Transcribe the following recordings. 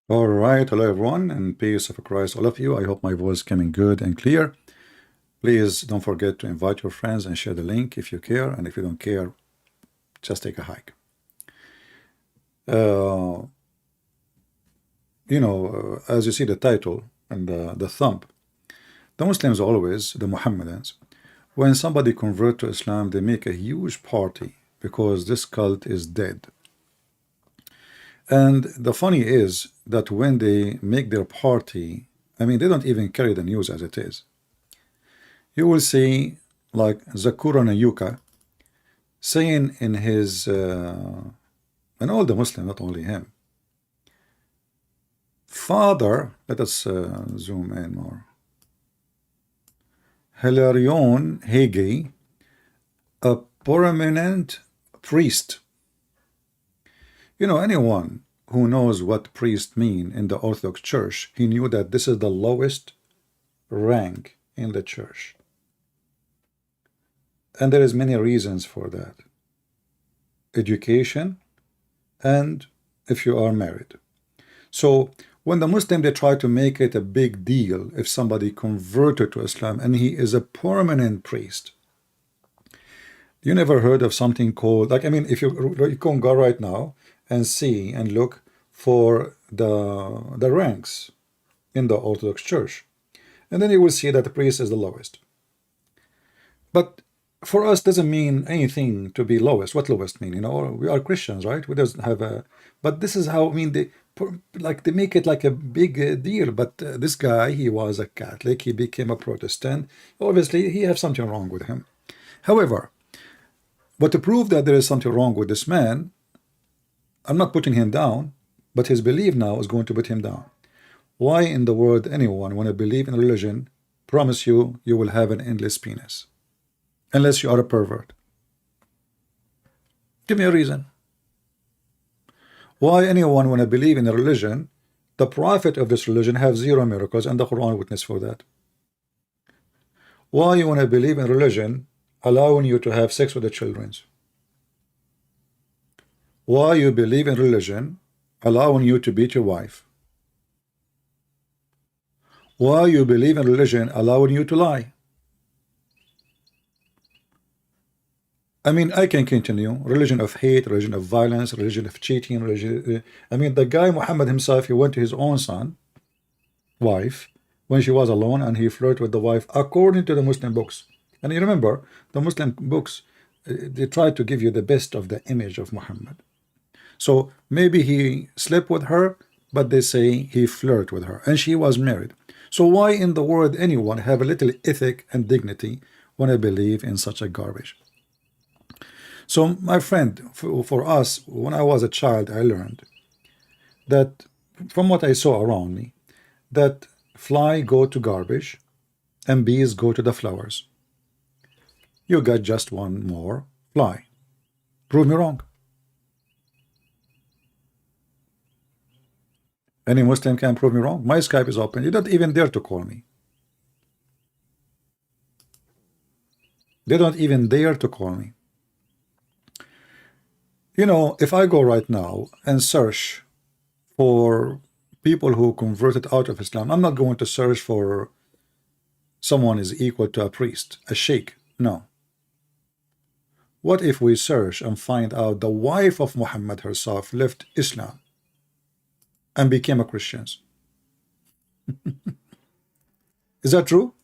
All right, hello everyone, and peace of Christ, all of you. I hope my voice is coming good and clear. Please don't forget to invite your friends and share the link if you care, and if you don't care, just take a hike. Uh, as you see the title and the thumb, the Muslims always, the Mohammedans, when somebody convert to Islam, they make a huge party because this cult is dead. And the funny is that when they make their party, I mean, they don't even carry the news as it is. You will see like Zakura Nayuka saying in his, and all the Muslims, not only him, father, let us zoom in more, Hilarion Hegi, a prominent priest. Anyone who knows what priest mean in the Orthodox Church, he knew that this is the lowest rank in the church. And there is many reasons for that. Education, and if you are married. So when the Muslim, they try to make it a big deal if somebody converted to Islam and he is a permanent priest. You never heard of something called, like, I mean, if you can go right now and see and look for the ranks in the Orthodox Church, and then you will see that the priest is the lowest. But for us doesn't mean anything to be lowest. What lowest mean? We are Christians, right? We doesn't have a. But this is how, I mean, they make it like a big deal. But this guy, he was a Catholic. He became a Protestant. Obviously, he has something wrong with him. However, but to prove that there is something wrong with this man, I'm not putting him down, but his belief now is going to put him down. Why in the world anyone, when I believe in religion, promise you will have an endless penis? Unless you are a pervert. Give me a reason. Why anyone, when I believe in a religion, the prophet of this religion have zero miracles, and the Quran witness for that? Why you, when I believe in religion, allowing you to have sex with the children? Why you believe in religion, allowing you to beat your wife? Why you believe in religion, allowing you to lie? I mean, I can continue. Religion of hate, religion of violence, religion of cheating, religion. I mean, the guy Muhammad himself, he went to his own son, wife, when she was alone, and he flirted with the wife according to the Muslim books. And you remember, the Muslim books, they try to give you the best of the image of Muhammad. So maybe he slept with her, but they say he flirted with her, and she was married. So why in the world anyone have a little ethic and dignity when I believe in such a garbage? So my friend, for us, when I was a child, I learned that from what I saw around me, that fly go to garbage and bees go to the flowers. You got just one more fly. Prove me wrong. Any Muslim can prove me wrong. My Skype is open. You don't even dare to call me. They don't even dare to call me. If I go right now and search for people who converted out of Islam, I'm not going to search for someone is equal to a priest, a sheikh. No. What if we search and find out the wife of Muhammad herself left Islam and became a Christian? Is that true?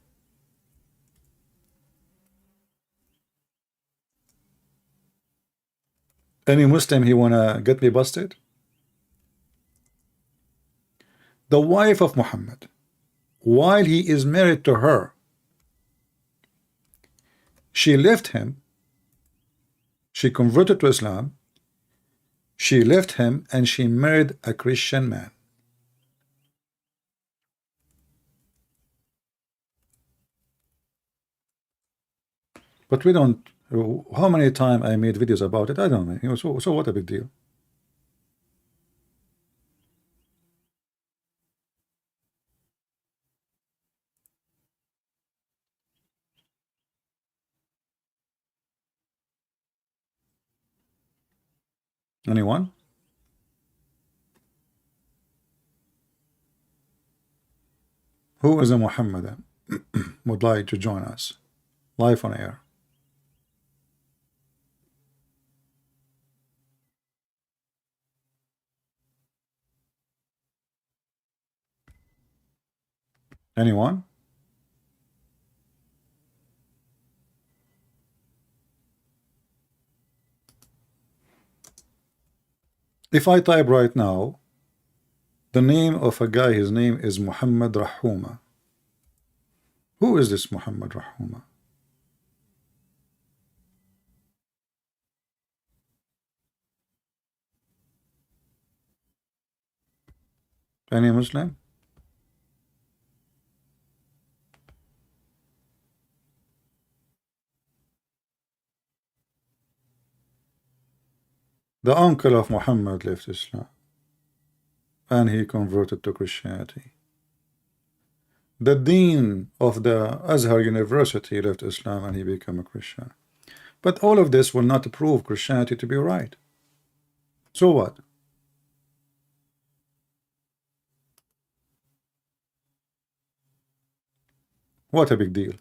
Any Muslim he wanna get me busted? The wife of Muhammad, while he is married to her, she left him. She converted to Islam. She left him and she married a Christian man. But we don't. How many times I made videos about it? I don't know. So what a big deal. Anyone? Who is a Muhammadan would like to join us live on air? Anyone? If I type right now the name of a guy, his name is Muhammad Rahuma. Who is this Muhammad Rahuma? Any Muslim? The uncle of Muhammad left Islam and he converted to Christianity. The dean of the Azhar University left Islam and he became a Christian. But all of this will not prove Christianity to be right. So what? What a big deal.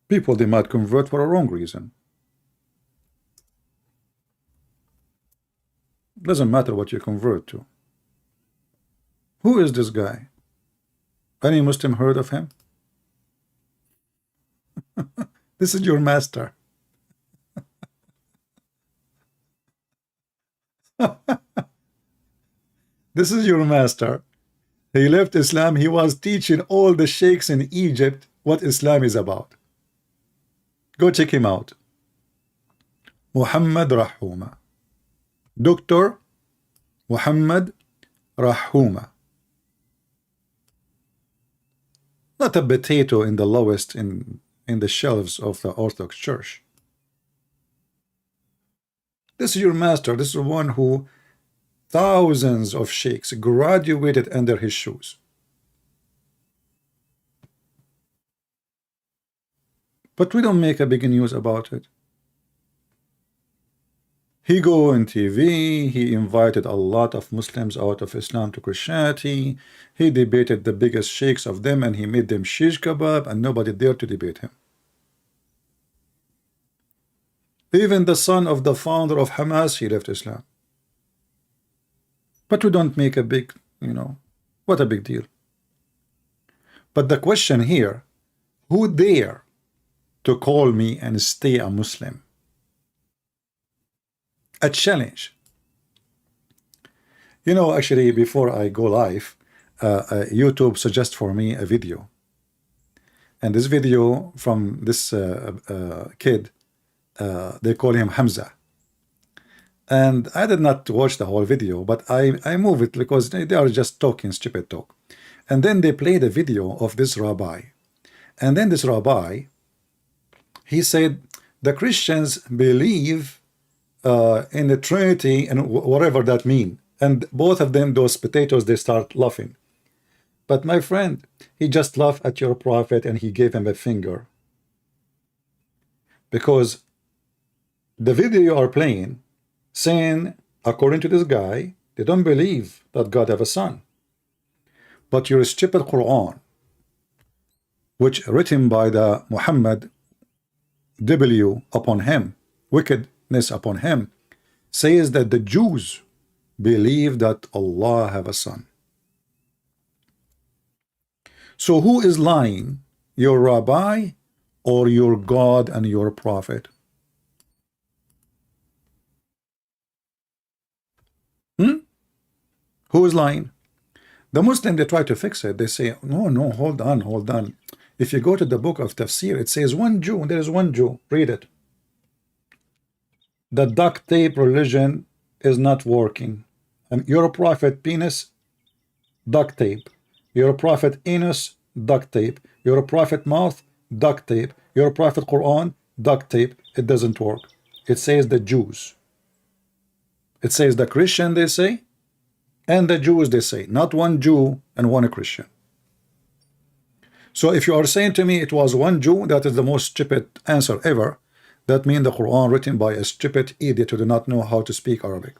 People, they might convert for a wrong reason. Doesn't matter what you convert to. Who is this guy? Any Muslim heard of him? This is your master. This is your master. He left Islam. He was teaching all the sheikhs in Egypt what Islam is about. Go check him out. Muhammad Rahuma. Dr. Muhammad Rahuma. Not a potato in the lowest in the shelves of the Orthodox Church. This is your master. This is one who thousands of sheikhs graduated under his shoes. But we don't make a big news about it. He go on TV, he invited a lot of Muslims out of Islam to Christianity, he debated the biggest sheikhs of them and he made them shish kebab and nobody dared to debate him. Even the son of the founder of Hamas, he left Islam. But we don't make a big, what a big deal. But the question here, who dare to call me and stay a Muslim? A challenge. Actually, before I go live, YouTube suggests for me a video. And this video from this kid, they call him Hamza. And I did not watch the whole video, but I move it because they are just talking stupid talk. And then they played a video of this rabbi. And then this rabbi, he said, the Christians believe in the Trinity and whatever that mean. And both of them, those potatoes, they start laughing. But my friend, he just laughed at your prophet and he gave him a finger. Because the video you are playing, saying, according to this guy, they don't believe that God have a son. But your stupid Quran, which written by the Muhammad W upon him, wickedness upon him, says that the Jews believe that Allah have a son. So who is lying, your rabbi or your God and your prophet? Who is lying? The Muslim, they try to fix it. They say, no, hold on. If you go to the book of Tafsir, it says one Jew, there is one Jew. Read it. The duct tape religion is not working. And your prophet penis, duct tape. Your prophet anus, duct tape. Your prophet mouth, duct tape. Your prophet Quran, duct tape. It doesn't work. It says the Jews. It says the Christian, they say, and the Jews, they say. Not one Jew and one Christian. So if you are saying to me it was one Jew, that is the most stupid answer ever. That means the Quran written by a stupid idiot who do not know how to speak Arabic.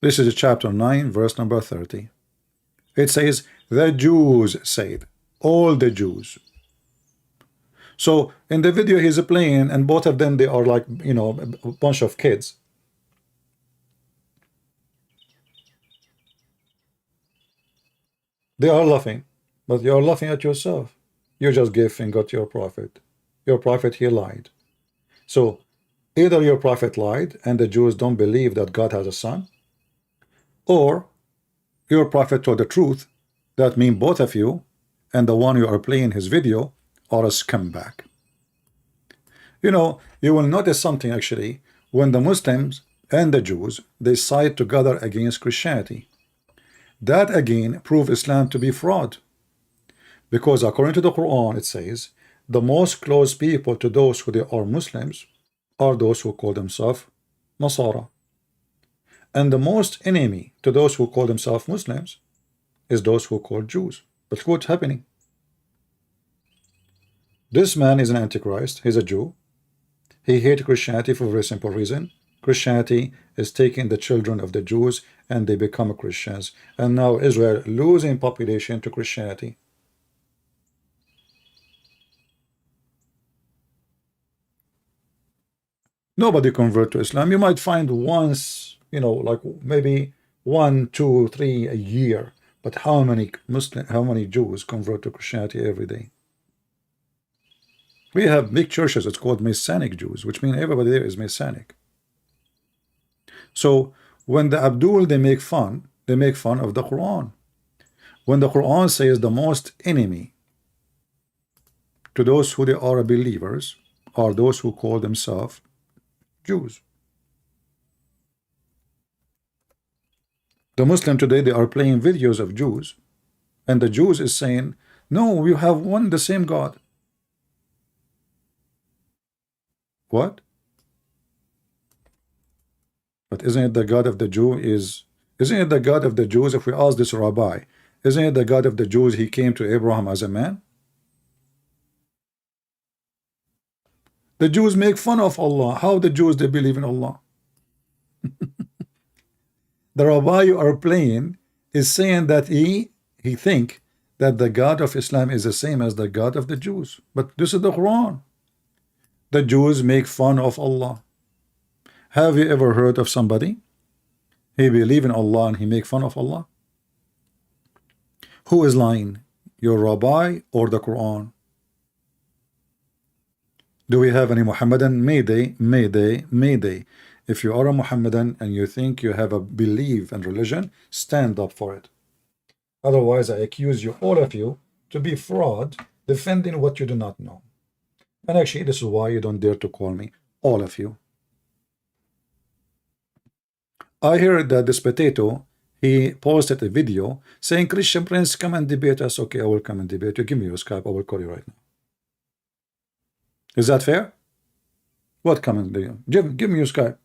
This is chapter 9, verse number 30. It says, the Jews said, all the Jews. So in the video he's playing, and both of them, they are like, you know, a bunch of kids. They are laughing, but you are laughing at yourself. You just gave and got your prophet. Your prophet, he lied. So either your prophet lied and the Jews don't believe that God has a son, or your prophet told the truth. That means both of you and the one you are playing his video are a scumbag. You know, you will notice something actually. When the Muslims and the Jews, they side together against Christianity, that again proves Islam to be fraud. Because according to the Quran, it says, the most close people to those who they are Muslims are those who call themselves Nasara. And the most enemy to those who call themselves Muslims is those who call Jews. But what's happening? This man is an Antichrist. He's a Jew. He hates Christianity for a very simple reason. Christianity is taking the children of the Jews and they become Christians. And now Israel losing population to Christianity. Nobody convert to Islam. You might find once, you know, like maybe 1, 2, 3 a year. But how many Jews convert to Christianity every day? We have big churches. It's called Messianic Jews, which means everybody there is Messianic. So when the Abdul they make fun of the Quran. When the Quran says the most enemy to those who they are believers are those who call themselves Jews. The Muslim today, they are playing videos of Jews, and the Jews is saying, no, we have one the same God. What? But isn't it the God of the Jew isn't it the God of the Jews? If we ask this rabbi, isn't it the God of the Jews? He came to Abraham as a man. The Jews make fun of Allah. How the Jews they believe in Allah? The rabbi you are playing is saying that he think that the God of Islam is the same as the God of the Jews. But this is the Quran. The Jews make fun of Allah. Have you ever heard of somebody? He believe in Allah and he make fun of Allah? Who is lying? Your rabbi or the Quran? Do we have any Muhammadan? Mayday, Mayday, Mayday. If you are a Muhammadan and you think you have a belief and religion, stand up for it. Otherwise, I accuse you, all of you, to be fraud, defending what you do not know. And actually, this is why you don't dare to call me, all of you. I heard that this potato, he posted a video saying, Christian Prince, come and debate us. Okay, I will come and debate you. Give me your Skype. I will call you right now. Is that fair? What comment do you? Give me your Skype.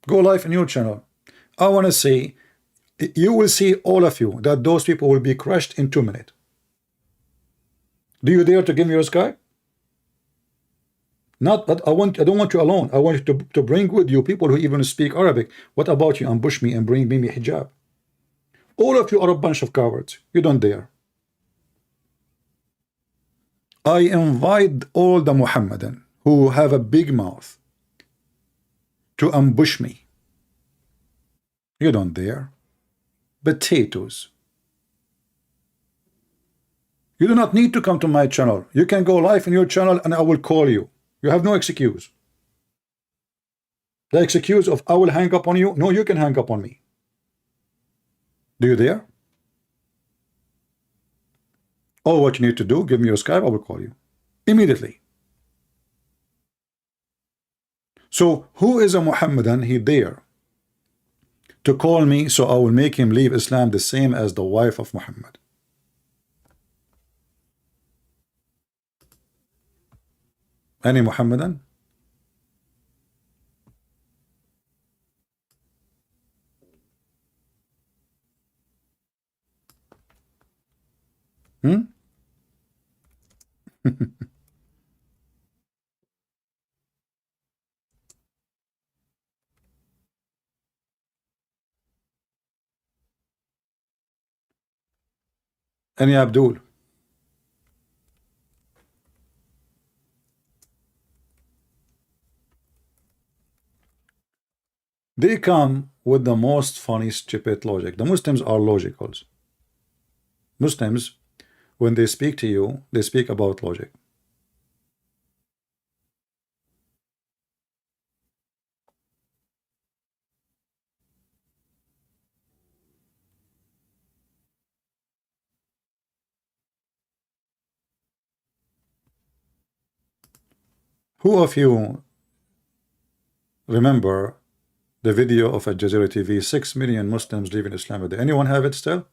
Go live in your channel. I want to see, you will see, all of you, that those people will be crushed in 2 minutes. Do you dare to give me your Skype? Not that I don't want you alone. I want you to bring with you people who even speak Arabic. What about you? Ambush me and bring me hijab. All of you are a bunch of cowards. You don't dare. I invite all the Muhammadan who have a big mouth to ambush me. You don't dare. Potatoes. You do not need to come to my channel. You can go live in your channel and I will call you. You have no excuse. The excuse of I will hang up on you. No, you can hang up on me. Do you dare? All what you need to do, give me your Skype, I will call you immediately. So who is a Muhammadan? He dare to call me, so I will make him leave Islam the same as the wife of Muhammad. Any Muhammadan? Hmm? Any Abdul? They come with the most funny, stupid logic. The Muslims are logicals. Muslims, when they speak to you, they speak about logic. Who of you remember the video of Al Jazeera TV, 6 million Muslims leaving Islam? Did anyone have it still?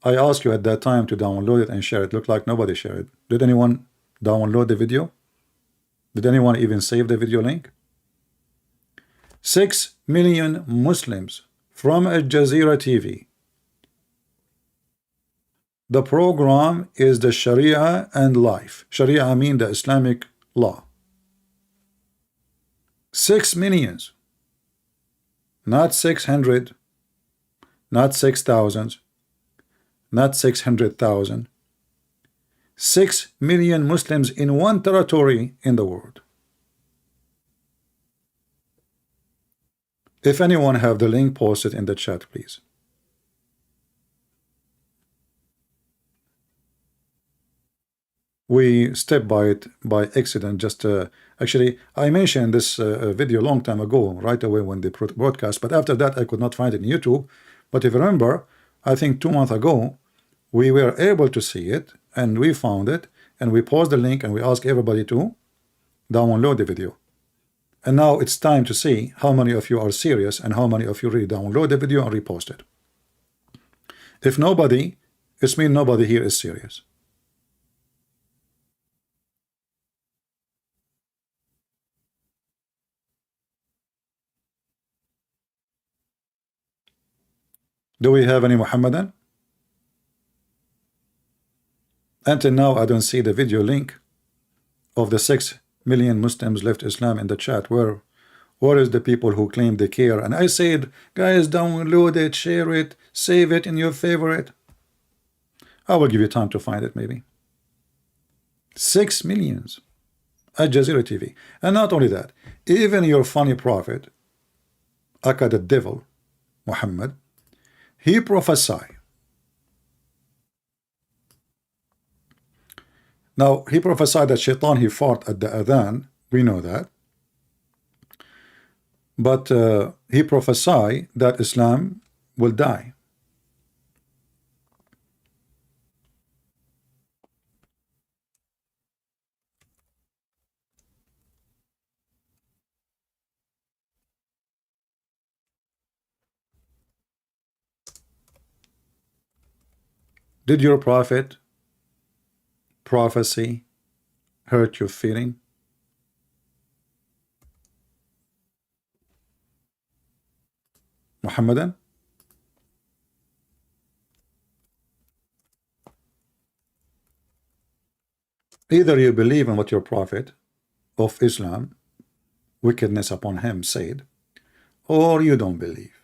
I asked you at that time to download it and share it. Looked like nobody shared it. Did anyone download the video? Did anyone even save the video link? 6 million Muslims from Al Jazeera TV. The program is the Sharia and life. Sharia, I mean the Islamic law. 6 millions. Not 600, not 6,000, not 600,000. 6 million Muslims in one territory in the world. If anyone have the link, post it in the chat, please. We step by it by accident. Just actually, I mentioned this video a long time ago, right away when they broadcast. But after that, I could not find it in YouTube. But if you remember, I think 2 months ago, we were able to see it, and we found it, and we paused the link, and we asked everybody to download the video. And now it's time to see how many of you are serious and how many of you really download the video and repost it. If nobody, it means nobody here is serious. Do we have any Muhammadan? Until now, I don't see the video link of the 6 million Muslims left Islam in the chat. Where is the people who claim they care? And I said, guys, download it, share it, save it in your favorite. I will give you time to find it, maybe. 6 millions. Al Jazeera TV. And not only that, even your funny prophet, aka the devil, Muhammad, he prophesied. Now, he prophesied that Shaitan, he fought at the Adhan. We know that. But he prophesied that Islam will die. Did your prophet prophecy hurt your feeling? Muhammadan? Either you believe in what your prophet of Islam, wickedness upon him, said, or you don't believe.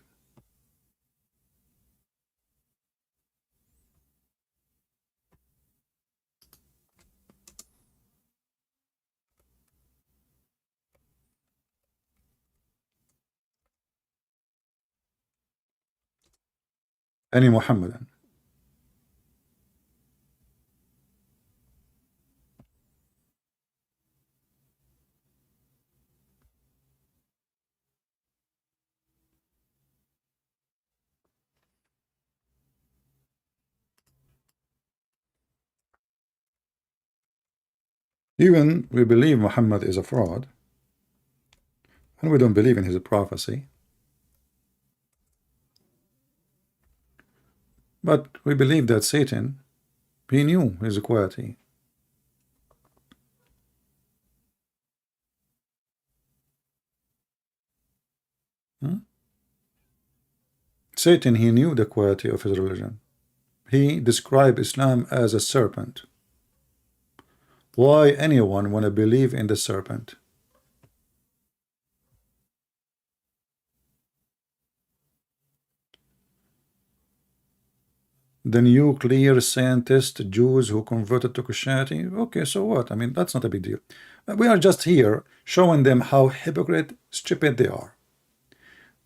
Any Muhammadan? Even we believe Muhammad is a fraud, and we don't believe in his prophecy, but we believe that Satan, he knew his quality. Satan, he knew the quality of his religion. He described Islam as a serpent. Why anyone want to believe in the serpent? The nuclear scientists, Jews who converted to Christianity. Okay, so what? I mean, that's not a big deal. We are just here showing them how hypocrite, stupid they are.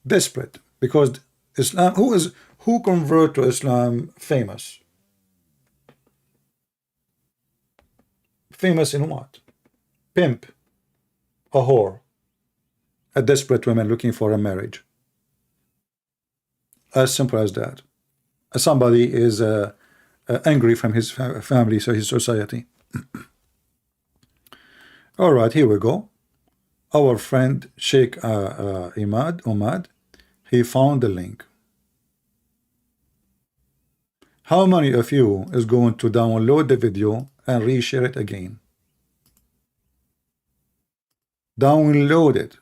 Desperate. Because Islam, who convert to Islam famous? Famous in what? Pimp, a whore, a desperate woman looking for a marriage. As simple as that. Somebody is angry from his family, so his society. All right, here we go. Our friend Sheikh Omad, he found the link. How many of you is going to download the video and reshare it again? Download it,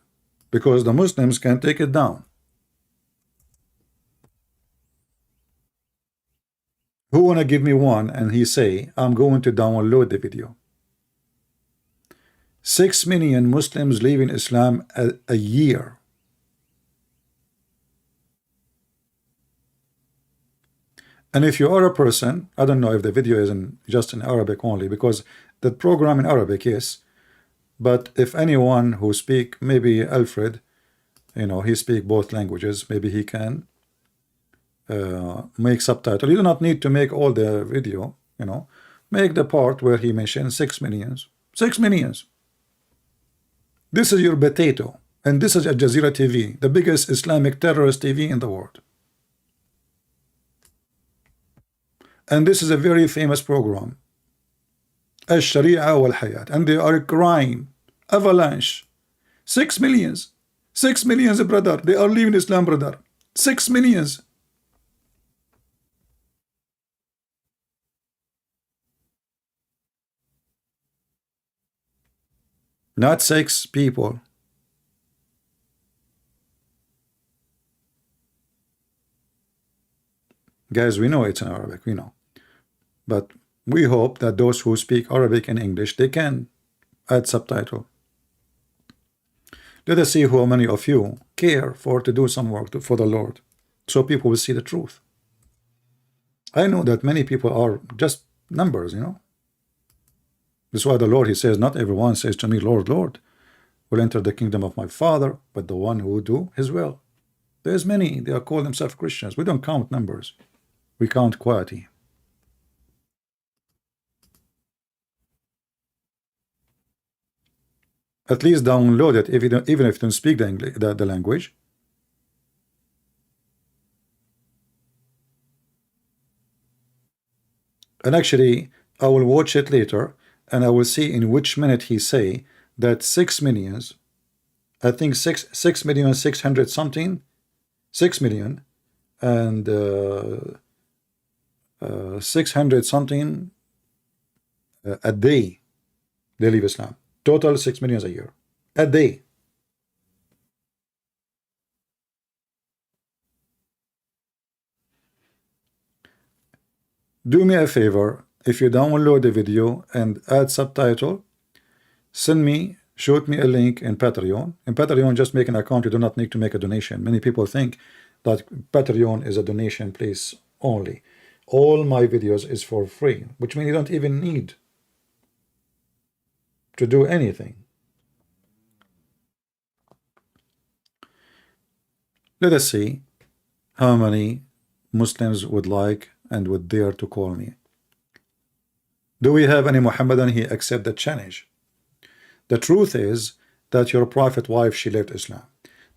because the Muslims can take it down. Who wanna give me one and he say, I'm going to download the video? 6 million Muslims leaving Islam a year. And if you are a person, I don't know if the video is just in Arabic only, because the program in Arabic is, but if anyone who speak, maybe Alfred, you know, he speak both languages, maybe he can make subtitle. You do not need to make all the video, you know, make the part where he mentioned 6 millions. 6 millions. This is your potato, and this is Al Jazeera TV, the biggest Islamic terrorist TV in the world. And this is a very famous program, Al-Sharia wal Hayat, and they are crying, avalanche, 6 millions, 6 millions, brother, they are leaving Islam, brother, 6 millions. Not 6 people. Guys, we know it's in Arabic, we know. But we hope that those who speak Arabic and English, they can add subtitle. Let us see how many of you care to do some work for the Lord, so people will see the truth. I know that many people are just numbers, you know. That's why the Lord, he says, not everyone says to me, Lord, Lord, will enter the kingdom of my Father, but the one who will do his will. There's many, they are called themselves Christians. We don't count numbers, we count quality. At least download it, if you don't, even if you don't speak the language. And actually, I will watch it later, and I will see in which minute he say that 6 millions, I think 6,600,000 something, 6 million, and 600 something a day they leave Islam. Total 6 million a year, a day. Do me a favor, if you download the video and add subtitle, send me, shoot me a link in Patreon. In Patreon, just make an account, you do not need to make a donation. Many people think that Patreon is a donation place only. All my videos is for free, which means you don't even need to do anything. Let us see how many Muslims would like and would dare to call me. Do we have any Muhammadan he accept the challenge? The truth is that your prophet wife, she left Islam.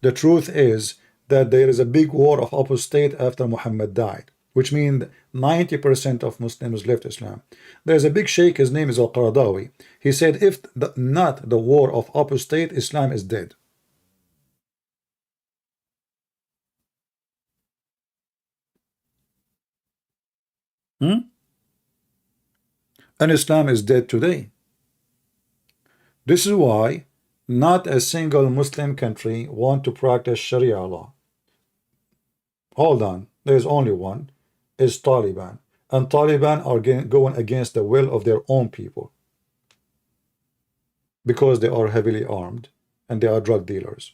The truth is that there is a big war of apostate after Muhammad died, which means 90% of Muslims left Islam. There's a big sheikh, his name is Al-Qaradawi. He said, if not the war of apostate, Islam is dead. And Islam is dead today. This is why not a single Muslim country want to practice Sharia law. Hold on, there's only one, is Taliban. And Taliban are going against the will of their own people, because they are heavily armed and they are drug dealers.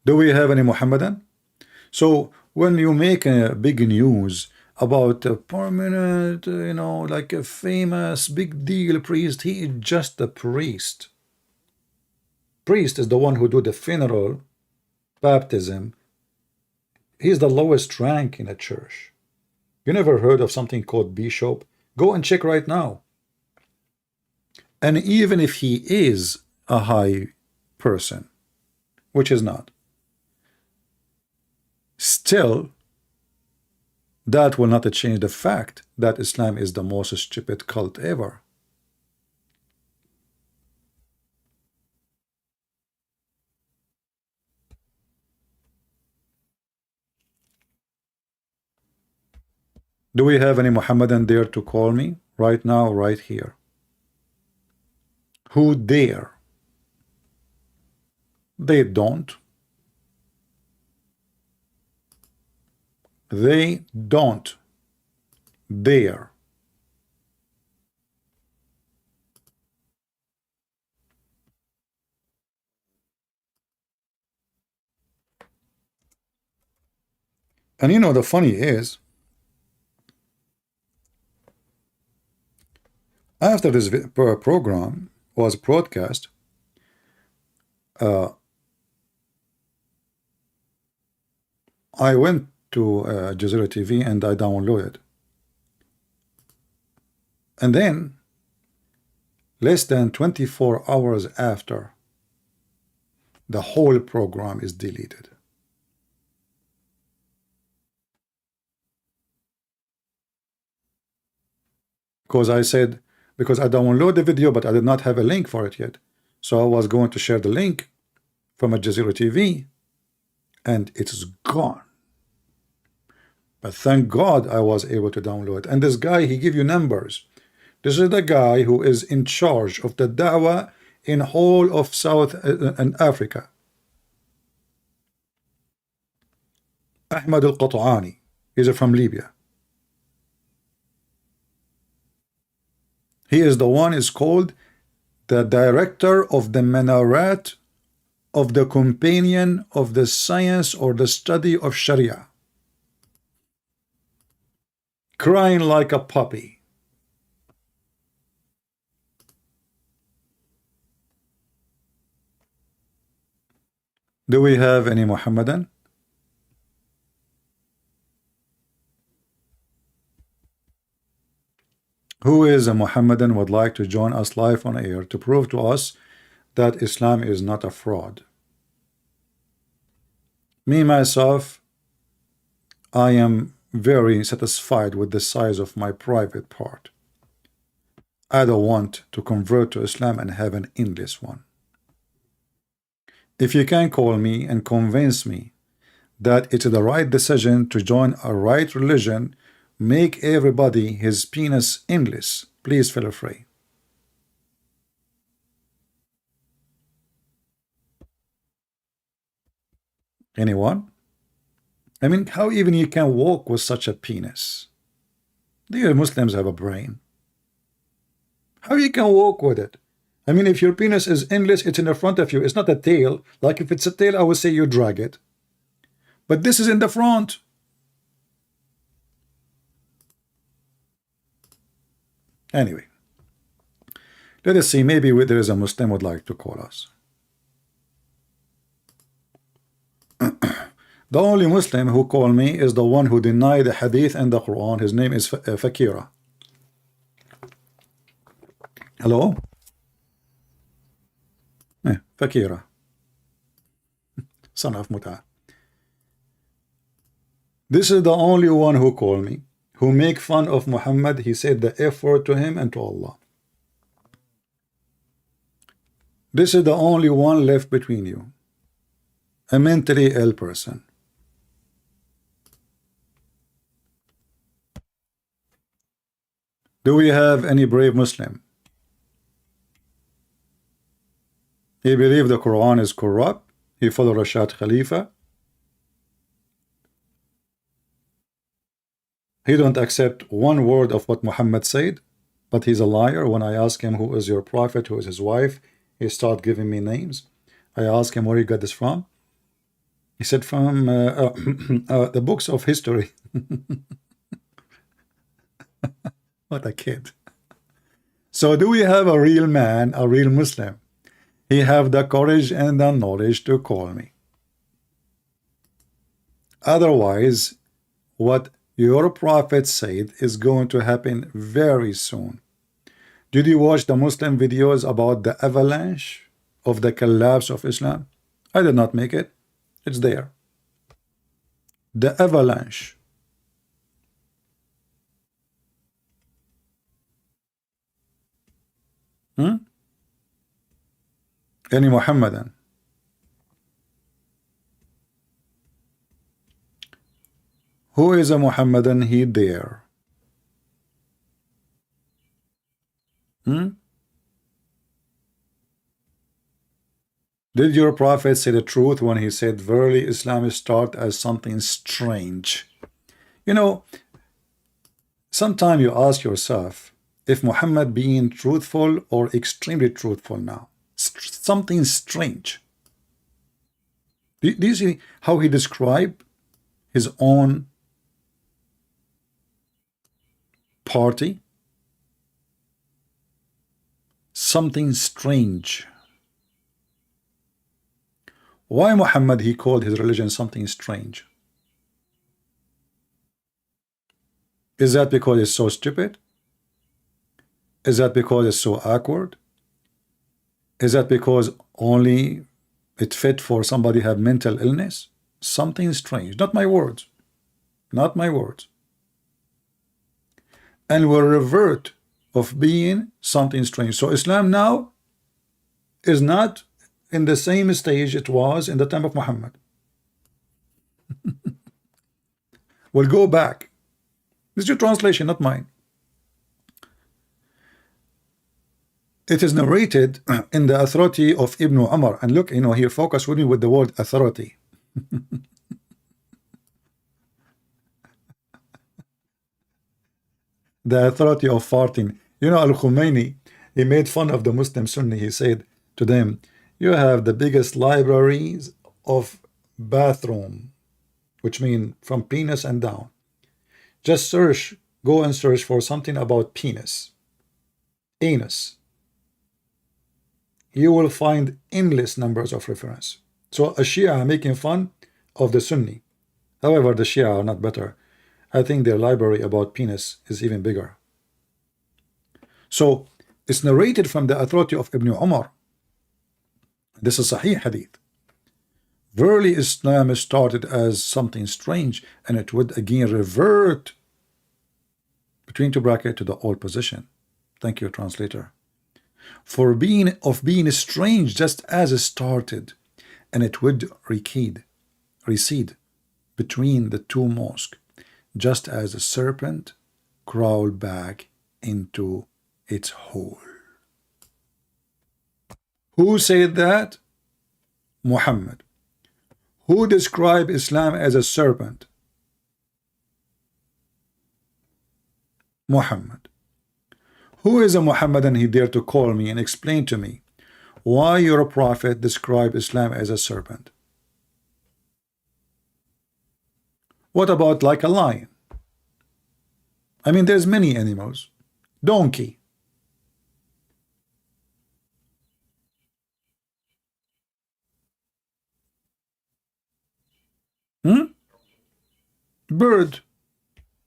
Do we have any Muhammadan? So when you make a big news about a permanent, like a famous big deal priest, he is just a priest. Priest is the one who do the funeral, baptism. He's the lowest rank in a church. You never heard of something called bishop? Go and check right now. And even if he is a high person, which is not, still, that will not change the fact that Islam is the most stupid cult ever. Do we have any Muhammadan there to call me? Right now, right here. Who dare? They don't. They don't dare. And the funny is, after this program was broadcast, I went to Jazeera TV and I downloaded. And then, less than 24 hours after, the whole program is deleted. Because I said, because I downloaded the video, but I did not have a link for it yet. So I was going to share the link from a Jazeera TV, and it's gone. But thank God I was able to download it. And this guy, he give you numbers. This is the guy who is in charge of the da'wah in whole of South and Africa. Ahmad al-Qat'ani. He's from Libya. He is the one is called the director of the minaret of the companion of the science or the study of Sharia. Crying like a puppy. Do we have any Muhammadan? Who is a Muhammadan would like to join us live on air to prove to us that Islam is not a fraud? Me, myself, I am very satisfied with the size of my private part. I don't want to convert to Islam and have an endless one. If you can call me and convince me that it's the right decision to join a right religion, make everybody his penis endless, please feel free. Anyone? I mean, how even you can walk with such a penis? Do you Muslims have a brain? How you can walk with it? I mean, if your penis is endless, it's in the front of you. It's not a tail. Like if it's a tail, I would say you drag it. But this is in the front. Anyway, let us see. Maybe there is a Muslim would like to call us. The only Muslim who called me is the one who denied the Hadith and the Quran. His name is Fakira. Hello? Fakira. Son of Muta. This is the only one who called me, who make fun of Muhammad. He said the F word to him and to Allah. This is the only one left between you. A mentally ill person. Do we have any brave Muslim? He believes the Quran is corrupt. He followed Rashad Khalifa. He don't accept one word of what Muhammad said, but he's a liar. When I ask him who is your prophet, who is his wife, he start giving me names. I ask him where he got this from. He said from the books of history. What a kid. So do we have a real man, a real Muslim? He have the courage and the knowledge to call me. Otherwise, what your prophet said is going to happen very soon. Did you watch the Muslim videos about the avalanche of the collapse of Islam? I did not make it. It's there. The avalanche. Any Muhammadan. Who is a Muhammadan? He there. Did your prophet say the truth when he said, verily Islam start as something strange? You know, sometimes you ask yourself if Muhammad being truthful or extremely truthful now. Something strange. Do you see how he described his own party? Something strange. Why Muhammad he called his religion something strange? Is that because it's so stupid? Is that because it's so awkward? Is that because only it fit for somebody who have mental illness? Something strange. Not my words. Not my words. And will revert of being something strange. So Islam now is not in the same stage it was in the time of Muhammad. We'll go back. This is your translation, not mine. It is narrated in the authority of Ibn Umar. And look, here, focus with me with the word authority. The authority of farting. Al-Khomeini, he made fun of the Muslim Sunni. He said to them, you have the biggest libraries of bathroom, which mean from penis and down. Just go and search for something about penis, anus. You will find endless numbers of reference. So a Shia making fun of the Sunni. However, the Shia are not better. I think their library about penis is even bigger. So it's narrated from the authority of Ibn Umar. This is Sahih Hadith. Verily Islam started as something strange, and it would again revert between two brackets to the old position. Thank you, translator. For being strange just as it started, and it would recede between the two mosques, just as a serpent crawled back into its hole. Who said that? Muhammad. Who described Islam as a serpent? Muhammad. Who is a Muhammadan he dare to call me and explain to me why your prophet described Islam as a serpent? What about like a lion? I mean, there's many animals. Donkey. Bird.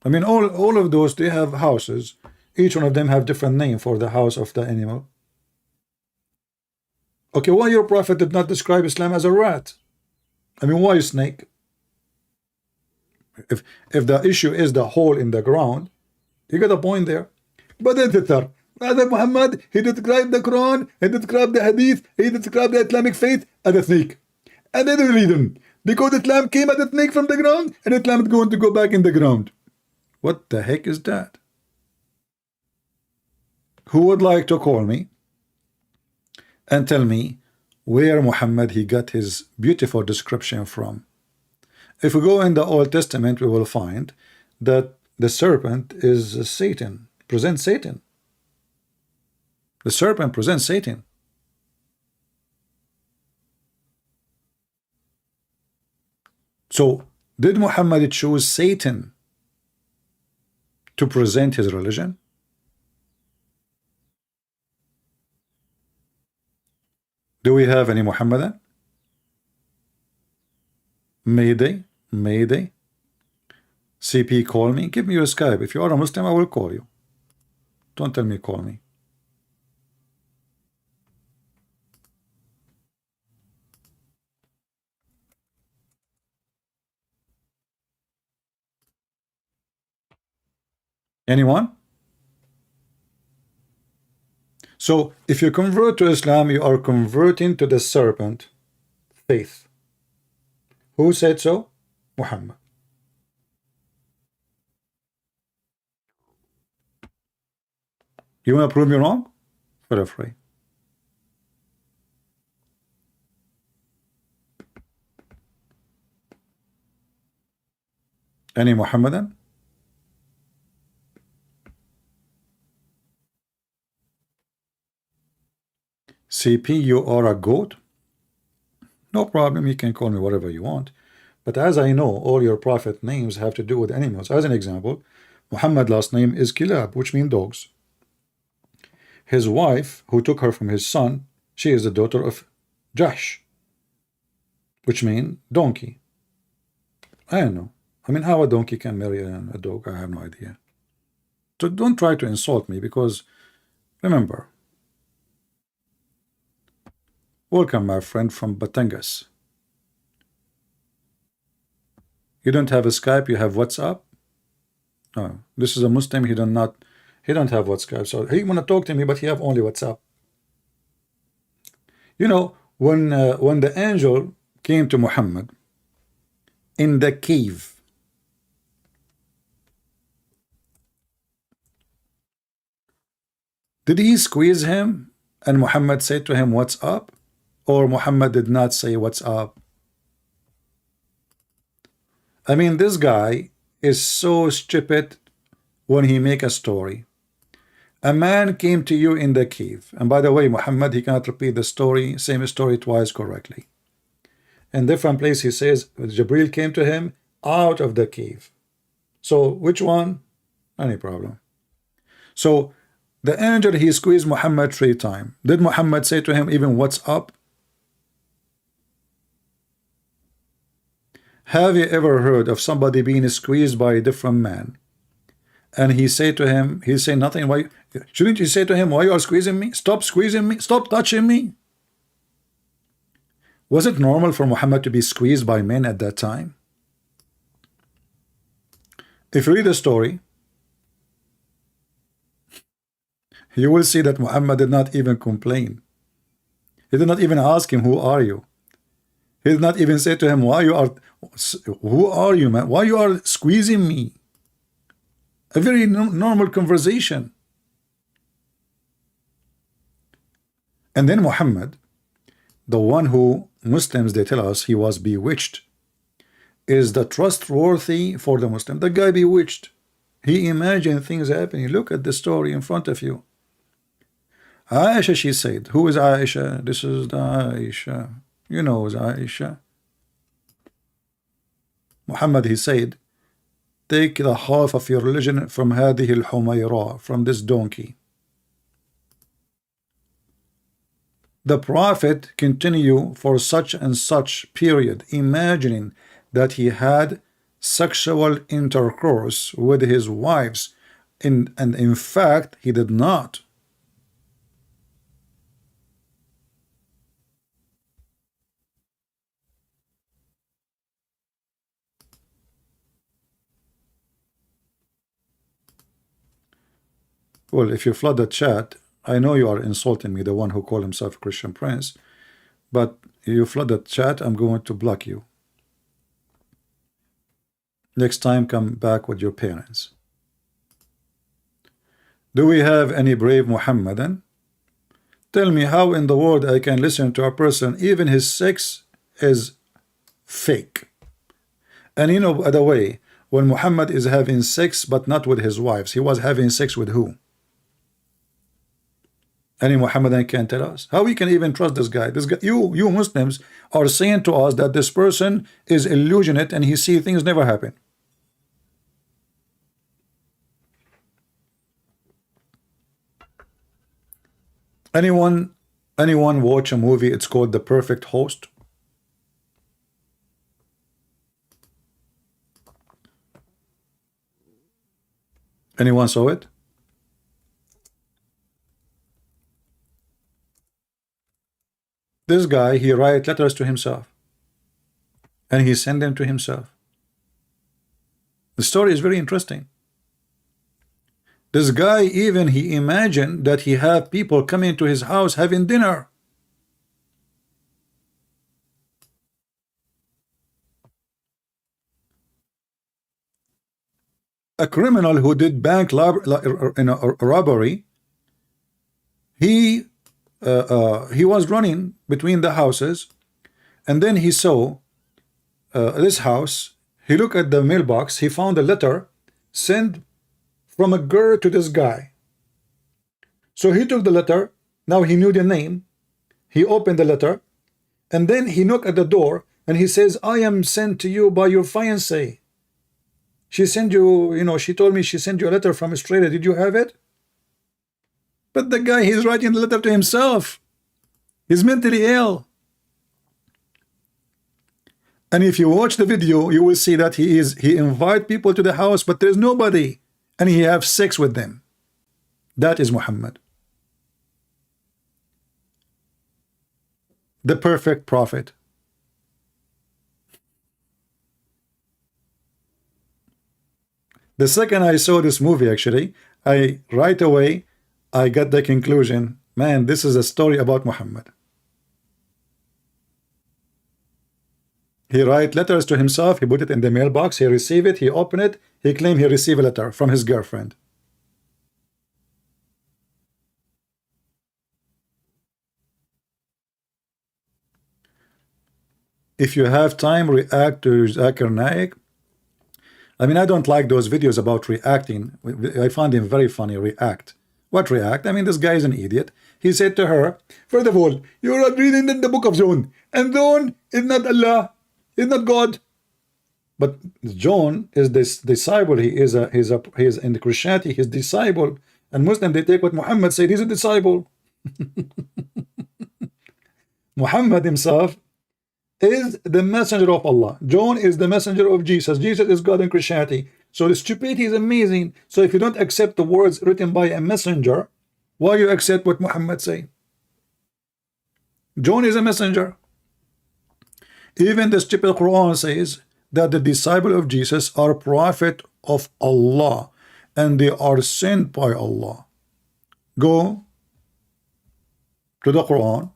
I mean, all of those, they have houses. Each one of them have different name for the house of the animal. Okay, why your prophet did not describe Islam as a rat? I mean, why a snake? If the issue is the hole in the ground, you got a point there. But then Muhammad, he described the Quran, he described the Hadith, he described the Islamic faith as a snake. And they didn't read them. Because Islam came as a snake from the ground, and Islam is going to go back in the ground. What the heck is that? Who would like to call me and tell me where Muhammad he got his beautiful description from? If we go in the Old Testament, we will find that the serpent is Satan, presents Satan. The serpent presents Satan. So did Muhammad choose Satan to present his religion? Do we have any Muhammadan? Mayday, Mayday. CP, call me. Give me your Skype. If you are a Muslim, I will call you. Don't tell me call me. Anyone? So if you convert to Islam, you are converting to the serpent faith. Who said so? Muhammad. You want to prove me wrong? Feel free. Any Muhammadan? CP, you are a goat? No problem, you can call me whatever you want. But as I know, all your prophet names have to do with animals. As an example, Muhammad last name is Kilab, which means dogs. His wife, who took her from his son, she is the daughter of Jahsh, which means donkey. I don't know. I mean, how a donkey can marry a dog, I have no idea. So don't try to insult me, because remember, welcome my friend from Batangas. You don't have a Skype, you have WhatsApp? No, this is a Muslim, he don't have WhatsApp, so he want to talk to me, but he have only WhatsApp. You know, when the angel came to Muhammad in the cave, did he squeeze him and Muhammad said to him, what's up? Or Muhammad did not say what's up? I mean, this guy is so stupid when he make a story. A man came to you in the cave. And by the way, Muhammad, he cannot repeat the story, same story twice correctly. In different place he says Jibril came to him out of the cave. So which one? Any problem. So the angel, he squeezed Muhammad 3 times. Did Muhammad say to him even what's up? Have you ever heard of somebody being squeezed by a different man? And he say to him, he say nothing. Why shouldn't you say to him, why you are squeezing me? Stop squeezing me. Stop touching me. Was it normal for Muhammad to be squeezed by men at that time? If you read the story, you will see that Muhammad did not even complain. He did not even ask him, who are you? He did not even say to him, who are you, man? Why you are squeezing me? A very normal conversation. And then Muhammad, the one who Muslims, they tell us he was bewitched, is the trustworthy for the Muslim. The guy bewitched. He imagined things happening. Look at the story in front of you. Aisha, she said. Who is Aisha? This is the Aisha. You know who's Aisha. Muhammad, he said, take the half of your religion from هذه الحميرة, from this donkey. The Prophet continued for such and such period, imagining that he had sexual intercourse with his wives, and in fact he did not. Well, if you flood the chat, I know you are insulting me, the one who called himself Christian Prince, but you flood the chat, I'm going to block you. Next time, come back with your parents. Do we have any brave Muhammadan? Tell me how in the world I can listen to a person, even his sex is fake. And you know, by the way, when Muhammad is having sex, but not with his wives, he was having sex with who? Any Muhammadan can tell us how we can even trust this guy. This guy, you Muslims are saying to us that this person is illusionate and he see things never happen. Anyone watch a movie? It's called The Perfect Host. Anyone saw it? This guy, he write letters to himself and he send them to himself. The story is very interesting. This guy, even he imagined that he have people coming to his house having dinner. A criminal who did bank robbery, he was running between the houses, and then he saw this house. He looked at the mailbox. He found a letter sent from a girl to this guy. So he took the letter. Now he knew the name. He opened the letter, and then he knocked at the door, and he says, "I am sent to you by your fiancée. She sent you, she told me she sent you a letter from Australia. Did you have it?" But the guy, he's writing the letter to himself. He's mentally ill. And if you watch the video, you will see that he invite people to the house, but there's nobody, and he have sex with them. That is Muhammad, the perfect prophet. The second I saw this movie, actually, right away I got the conclusion, man, this is a story about Muhammad. He write letters to himself, he put it in the mailbox, he receive it, he open it, he claim he received a letter from his girlfriend. If you have time, react to Zakir Naik. I mean, I don't like those videos about reacting. I find him very funny. React. What react? I mean, this guy is an idiot. He said to her, first of all, you're not reading the book of John, and John is not Allah, is not God. But John is this disciple. He is in the Christianity, his disciple. And Muslim, they take what Muhammad said. He's a disciple. Muhammad himself is the messenger of Allah. John is the messenger of Jesus. Jesus is God in Christianity. So the stupidity is amazing. So if you don't accept the words written by a messenger, why you accept what Muhammad say? John is a messenger. Even the stupid Quran says that the disciple of Jesus are prophet of Allah and they are sent by Allah. Go to the Quran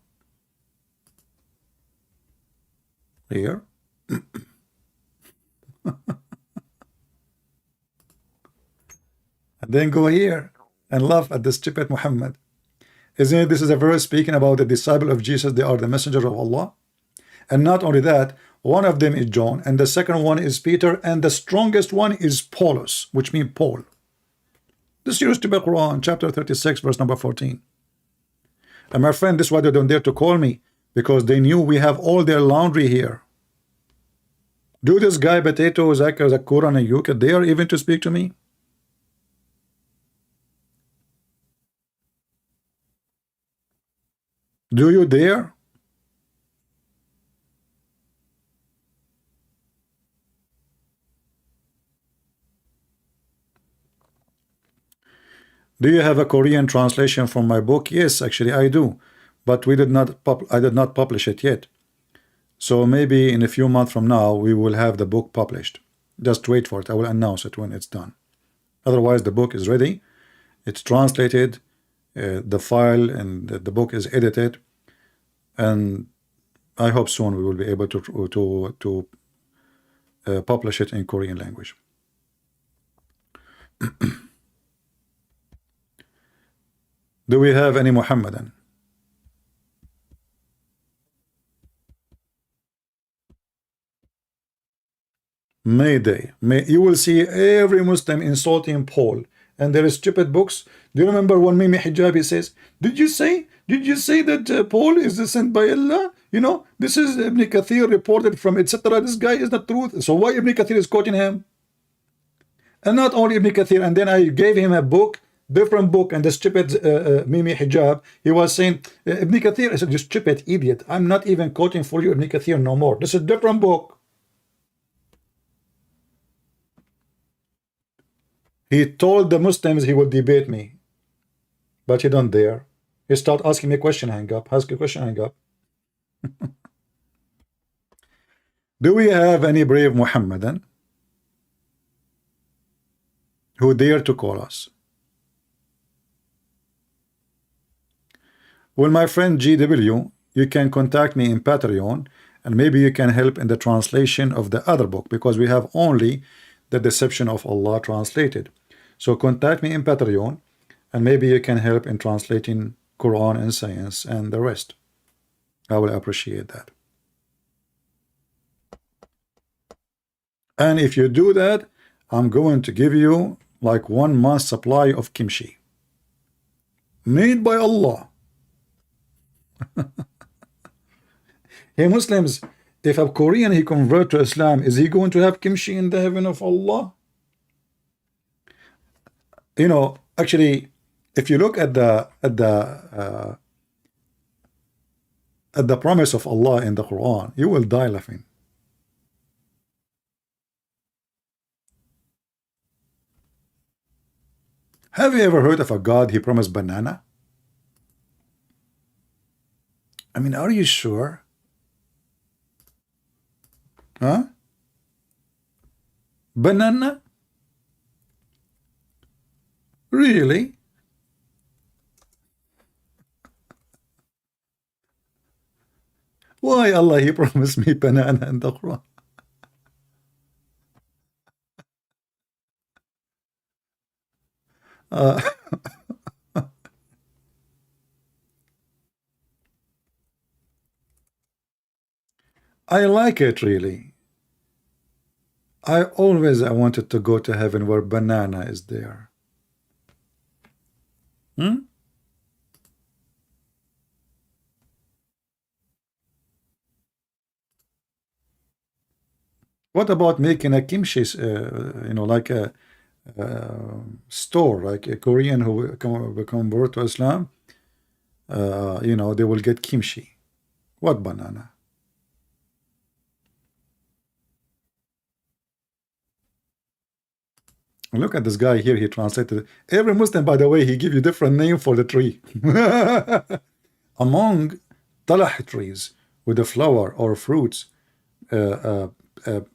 here. And then go here and laugh at the stupid Muhammad. Isn't it, this is a verse speaking about the disciple of Jesus, they are the messenger of Allah? And not only that, one of them is John, and the second one is Peter, and the strongest one is Paulus, which means Paul. This is to be Quran, chapter 36, verse number 14. And my friend, this is why they don't dare to call me, because they knew we have all their laundry here. Do this guy, Potato, Zakura, and Yuka dare even to speak to me? Do you dare? Do you have a Korean translation from my book? Yes, actually I do, but I did not publish it yet. So maybe in a few months from now we will have the book published. Just wait for it. I will announce it when it's done. Otherwise, the book is ready. It's translated, the file and the book is edited, and I hope soon we will be able to publish it in Korean language. Do we have any Muhammadan? Mayday. You will see every Muslim insulting Paul and there is stupid books. Do you remember when Mimi Hijabi says, did you say that Paul is sent by Allah? You know, this is Ibn Kathir reported from etc. This guy is not truth. So why Ibn Kathir is quoting him? And not only Ibn Kathir, and then I gave him a book, different book, and the stupid Mimi Hijab, he was saying, Ibn Kathir, I said, you stupid idiot, I'm not even quoting for you Ibn Kathir no more. This is a different book. He told the Muslims he would debate me, but he don't dare. He start asking me a question, hang up, ask a question, hang up. Do we have any brave Muhammadan who dare to call us? Well, my friend GW, you can contact me in Patreon, and maybe you can help in the translation of the other book, because we have only the Deception of Allah translated. So contact me in Patreon, and maybe you can help in translating Quran and Science and the rest. I will appreciate that. And if you do that, I'm going to give you like 1 month supply of kimchi made by Allah. Hey Muslims, if a Korean he convert to Islam, is he going to have kimchi in the heaven of Allah? You know, actually, if you look at the promise of Allah in the Quran, you will die laughing. Have you ever heard of a God he promised banana? I mean, are you sure? Huh? Banana? Really? Why Allah he promised me banana in the Quran? I like it really. I wanted to go to heaven where banana is there. What about making a kimchi, you know, like a store, like a Korean who convert to Islam, you know, they will get kimchi. What banana? Look at this guy here, he translated. Every Muslim, by the way, he give you different name for the tree. Among talah trees with the flower or fruits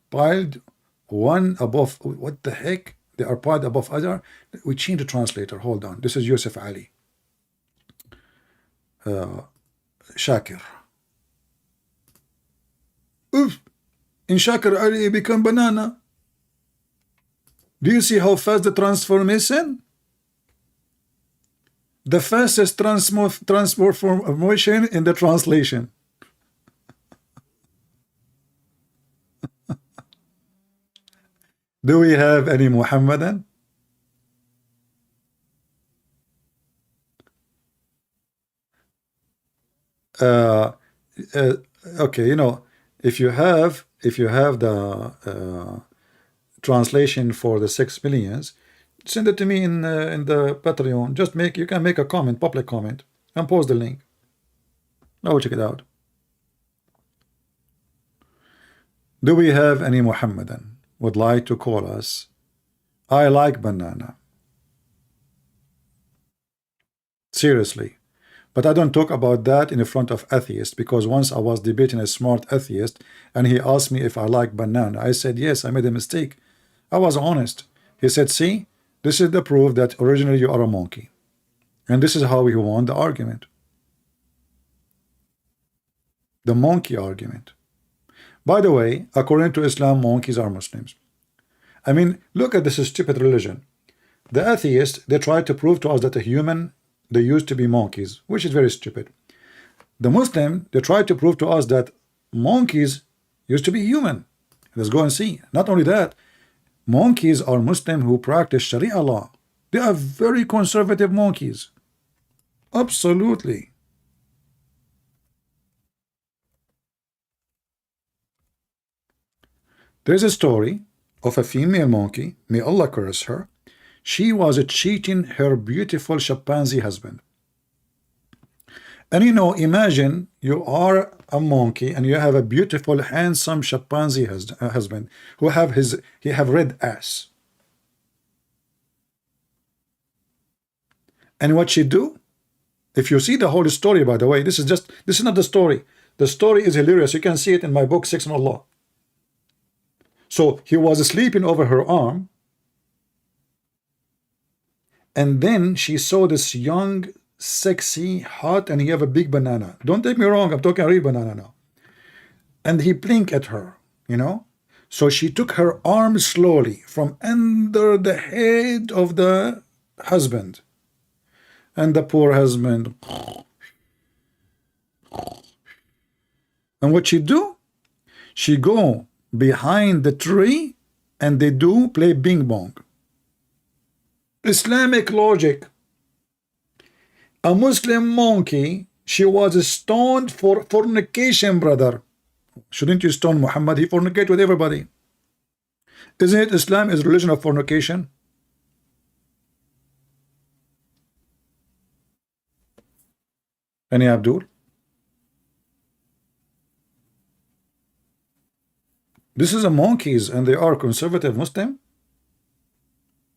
piled one above, what the heck? They are piled above other. We change the translator. Hold on. This is Yusuf Ali. Shakir. Oof. In Shakir Ali become banana. Do you see how fast the transformation? The fastest transformation in the translation. Do we have any Muhammadan? Okay, you know, if you have the translation for the 6 millions, send it to me in the Patreon. Just you can make a comment, public comment, and post the link. I will check it out. Do we have any Muhammadan would like to call us? I like banana. Seriously. But I don't talk about that in front of atheists, because once I was debating a smart atheist and he asked me if I like banana. I said, yes, I made a mistake. I was honest. He said, see, this is the proof that originally you are a monkey. And this is how he won the argument. The monkey argument. By the way, according to Islam, monkeys are Muslims. I mean, look at this stupid religion. The atheists, they try to prove to us that a human, they used to be monkeys, which is very stupid. The Muslim, they try to prove to us that monkeys used to be human. Let's go and see. Not only that, monkeys are Muslim who practice Sharia law. They are very conservative monkeys. Absolutely. There's a story of a female monkey, may Allah curse her. She was cheating her beautiful chimpanzee husband. And you know, imagine you are a monkey and you have a beautiful, handsome chimpanzee husband who have red ass. And what she do? If you see the whole story, by the way, this is not the story. The story is hilarious. You can see it in my book, Sex and Allah. So he was sleeping over her arm, and then she saw this young, sexy, hot, and he have a big banana. Don't take me wrong, I'm talking real banana now. And he blinked at her, you know. So she took her arm slowly from under the head of the husband. And the poor husband. And what she do? She go behind the tree and they do play bing bong. Islamic logic. A Muslim monkey, she was stoned for fornication, brother. Shouldn't you stone Muhammad? He fornicate with everybody. Isn't it Islam is religion of fornication? Any Abdul? This is a monkeys and they are conservative Muslim.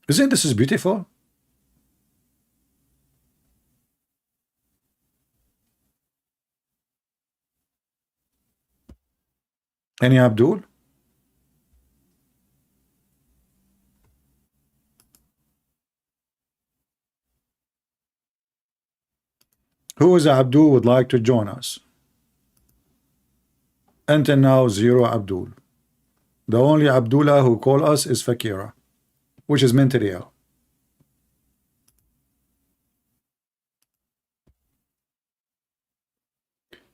Isn't this is beautiful? Any Abdul? Who is Abdul would like to join us? Until now, zero Abdul. The only Abdullah who call us is Fakira, which is mentally ill.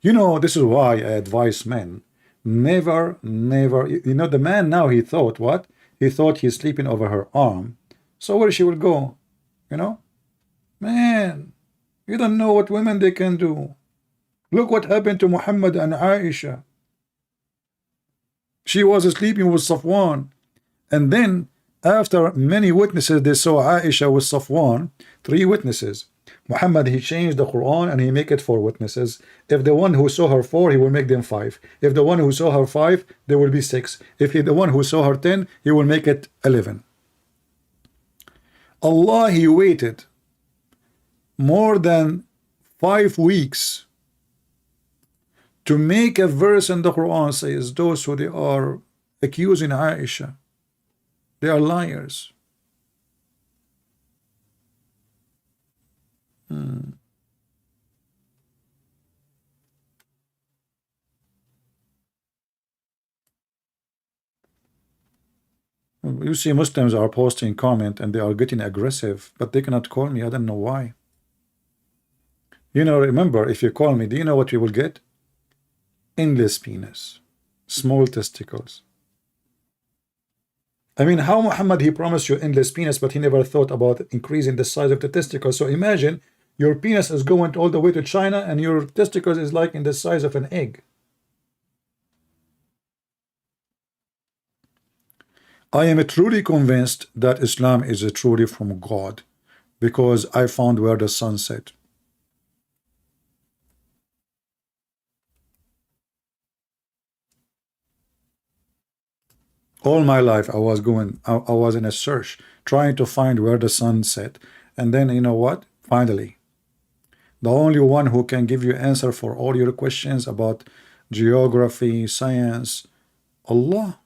You know, this is why I advise men, never, you know, the man now, he thought, what? He thought he's sleeping over her arm. So where she will go? You know? Man, you don't know what women they can do. Look what happened to Muhammad and Aisha. She was sleeping with Safwan. And then, after many witnesses, they saw Aisha with Safwan, 3 witnesses. Muhammad, he changed the Quran and he make it 4 witnesses. If the one who saw her 4, he will make them 5. If the one who saw her 5, there will be 6. If he, the one who saw her 10, he will make it 11. Allah, he waited more than 5 weeks to make a verse in the Quran says those who they are accusing Aisha, they are liars. You see Muslims are posting comment and they are getting aggressive, but they cannot call me. I don't know why. You know, remember, if you call me, do you know what you will get? Endless penis, small testicles. I mean, how Muhammad, he promised you endless penis, but he never thought about increasing the size of the testicles. So imagine your penis is going all the way to China and your testicles is like in the size of an egg. I am truly convinced that Islam is truly from God, because I found where the sun set. All my life I was in a search trying to find where the sun set, and then you know what, finally the only one who can give you answer for all your questions about geography, science, Allah.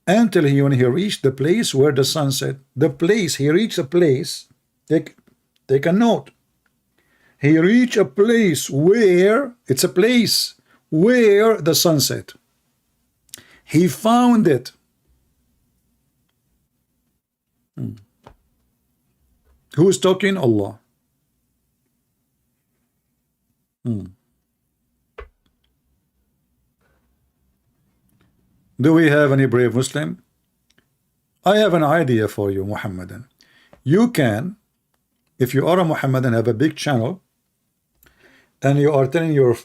Until when he reached the place where the sun set, the place, he reached a place, take a note, he reached a place where, it's a place where the sun set. He found it. Who is talking? Allah. Do we have any brave Muslim? I have an idea for you, Muhammadan. You can, if you are a Muhammadan, have a big channel, and you are telling your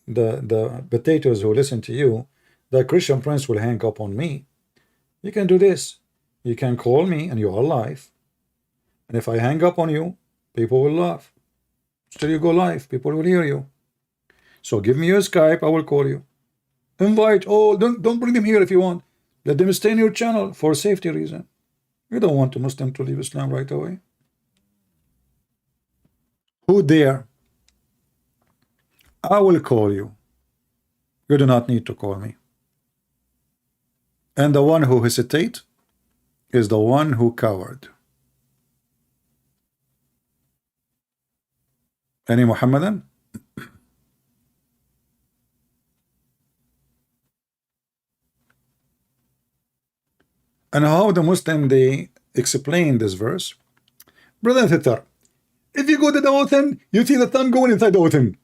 the potatoes who listen to you that Christian Prince will hang up on me. You can do this. You can call me and you are live. And if I hang up on you, people will laugh. Still you go live, people will hear you. So give me your Skype, I will call you. Invite, oh, don't bring them here if you want. Let them stay in your channel for safety reason. You don't want a Muslim to leave Islam right away. Who dare? I will call you. You do not need to call me. And the one who hesitate is the one who coward. Any Muhammadan? And how the Muslim they explain this verse? Brother and sister, if you go to the ocean, you see the sun going inside the ocean.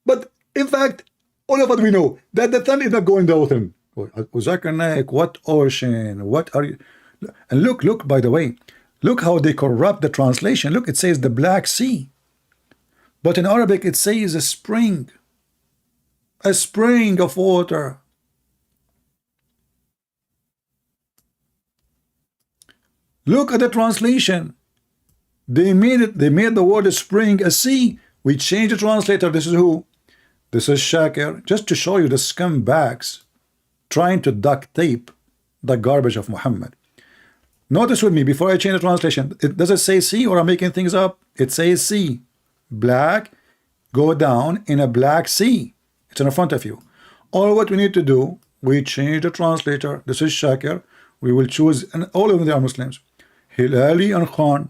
But in fact, all of us we know that the sun is not going in the ocean. Zakir Naik, what ocean? What are you? And look, by the way, look how they corrupt the translation. Look, it says the Black Sea. But in Arabic, it says a spring of water. Look at the translation. They made the word spring a sea. We changed the translator. This is who? This is Shakir. Just to show you the scumbags trying to duct tape the garbage of Muhammad. Notice with me before I change the translation. Does it say sea or I'm making things up? It says sea. Black, go down in a black sea. It's in front of you. All what we need to do, we change the translator. This is Shakir. We will choose, and all of them are Muslims. Hilali and Khan.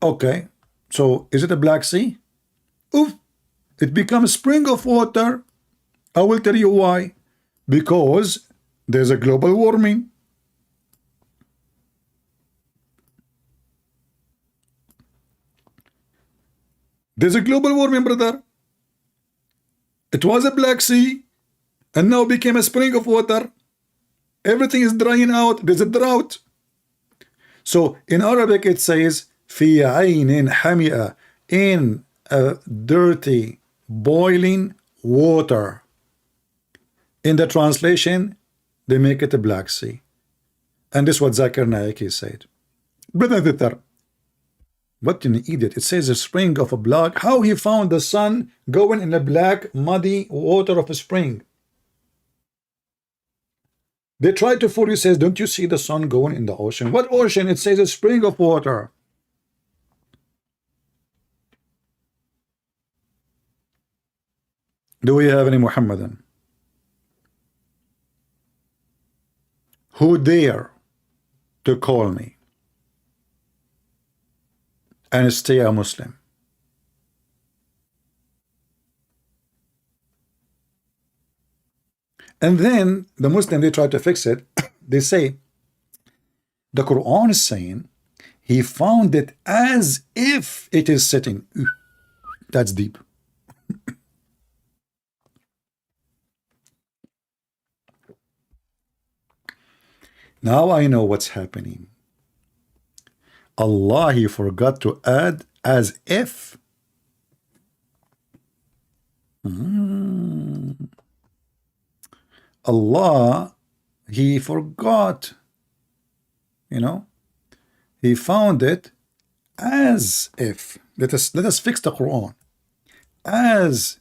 Okay, so is it a Black Sea? Oof, it becomes spring of water. I will tell you why. Because there's a global warming. There's a global warming, brother. It was a Black Sea and now became a spring of water. Everything is drying out. There's a drought. So in Arabic it says في عين حمئة, in a dirty boiling water. In the translation they make it a Black Sea. And this is what Zakir Naik said. Brother Thitter, what an idiot. It says a spring of a blood. How he found the sun going in the black muddy water of a spring? They try to fool you, says, don't you see the sun going in the ocean? What ocean? It says a spring of water. Do we have any Muhammadan who dare to call me and stay a Muslim? And then the Muslim, they try to fix it. They say the Quran is saying he found it as if it is sitting. That's deep. Now I know what's happening. Allah, he forgot to add as if. Allah, he forgot, you know, he found it as if. Let us fix the Quran. As,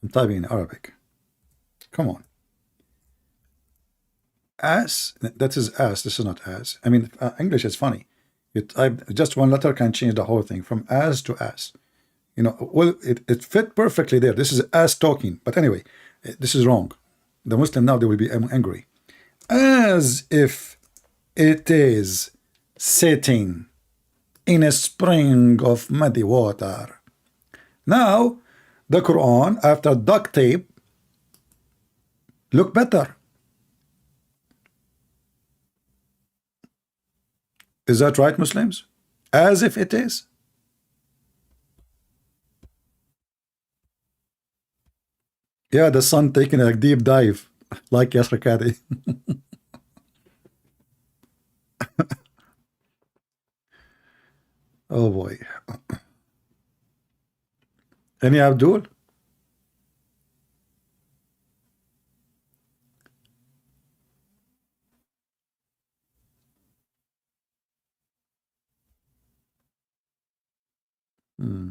I'm typing in Arabic. Come on. As, that is as, this is not as. I mean, English is funny. You type, just one letter can change the whole thing from as to as. You know, well, it fit perfectly there. This is as talking. But anyway, this is wrong. The Muslim now, they will be angry. As if it is sitting in a spring of muddy water. Now, the Quran, after duct tape, look better. Is that right, Muslims? As if it is. Yeah, the sun taking a deep dive, like Yasser Qadhi. Oh boy. Any Abdul? Hmm.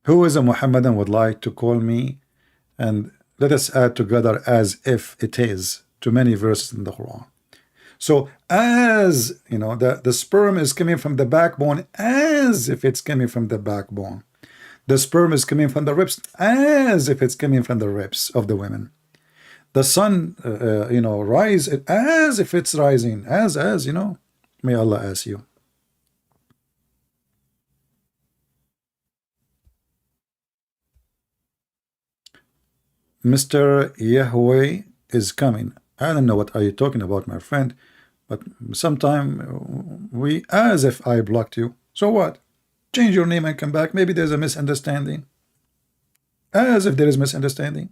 Who is a Muhammadan would like to call me, and let us add together as if it is to many verses in the Quran. So as you know, the sperm is coming from the backbone as if it's coming from the backbone. The sperm is coming from the ribs as if it's coming from the ribs of the women. The sun, rise as if it's rising, as you know. May Allah ask you. Mr. Yahweh is coming. I don't know what are you talking about, my friend, but sometime we, as if I blocked you. So what? Change your name and come back. Maybe there's a misunderstanding. As if there is misunderstanding.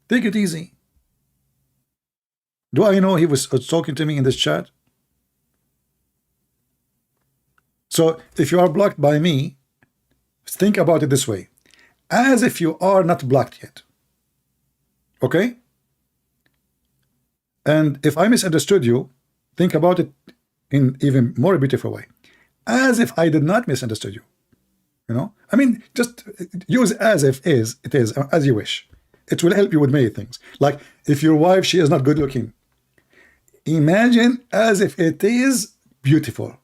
Take it easy. Do I know he was talking to me in this chat? So if you are blocked by me, think about it this way. As if you are not blocked yet. Okay? And if I misunderstood you, think about it in even more beautiful way. As if I did not misunderstood you. You know? I mean, just use as if it is, as you wish. It will help you with many things. Like, if your wife, she is not good looking, imagine as if it is beautiful.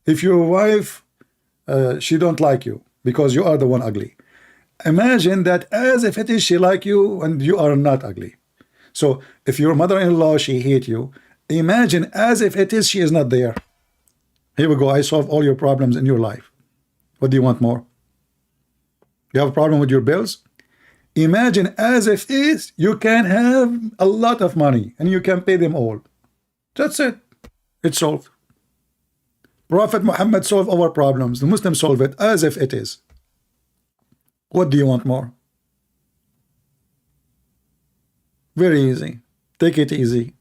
If your wife, she don't like you because you are the one ugly, imagine that as if it is she like you and you are not ugly. So if your mother-in-law, she hate you, imagine as if it is she is not there. Here we go. I solve all your problems in your life. What do you want more? You have a problem with your bills? Imagine as if is you can have a lot of money and you can pay them all. That's it. It's solved. Prophet Muhammad solved our problems. The Muslims solve it as if it is. What do you want more? Very easy. Take it easy.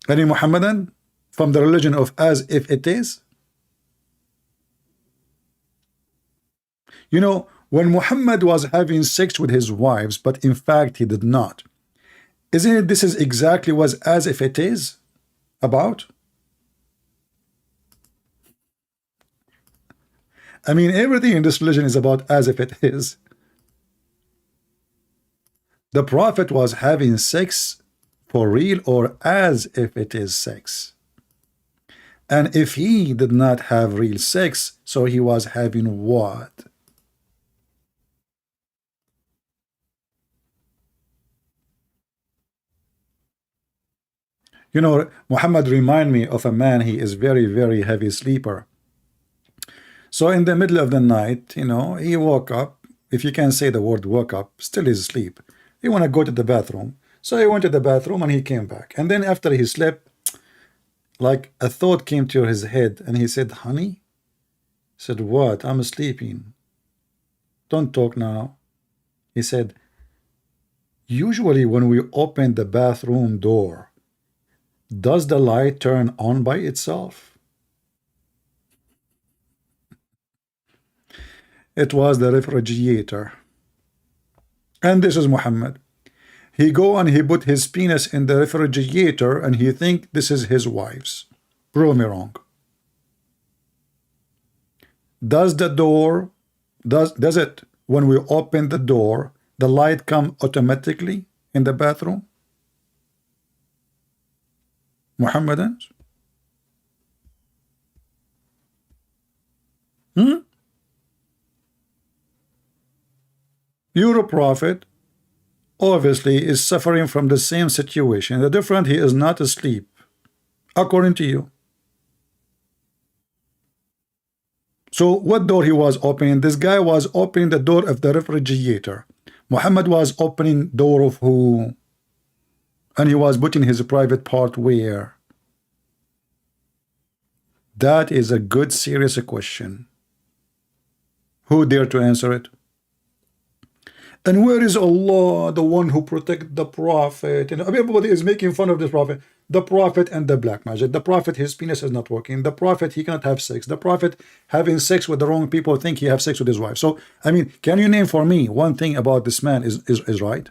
Any Muhammadan from the religion of as if it is? You know, when Muhammad was having sex with his wives, but in fact he did not, isn't it this is exactly was as if it is about? I mean, everything in this religion is about as if it is. The Prophet was having sex for real or as if it is sex. And if he did not have real sex, so he was having what? You know, Muhammad remind me of a man, he is very, very heavy sleeper. So in the middle of the night, you know, he woke up. If you can say the word woke up, still is asleep. He want to go to the bathroom. So he went to the bathroom and he came back. And then after he slept, like a thought came to his head and he said, honey? He said, what? I'm sleeping. Don't talk now. He said, usually when we open the bathroom door, does the light turn on by itself? It was the refrigerator. And this is Muhammad. He go and he put his penis in the refrigerator and he think this is his wife's. Prove me wrong. Does the door, does it, when we open the door, the light come automatically in the bathroom? Muhammadans? Your prophet obviously is suffering from the same situation. The difference, he is not asleep, according to you. So what door he was opening? This guy was opening the door of the refrigerator. Muhammad was opening door of who? And he was putting his private part where? That is a good serious question. Who dare to answer it? And where is Allah, the one who protected the Prophet? And everybody is making fun of this Prophet. The Prophet and the black magic. The Prophet, his penis is not working. The Prophet, he cannot have sex. The Prophet having sex with the wrong people, think he have sex with his wife. So, I mean, can you name for me one thing about this man is right?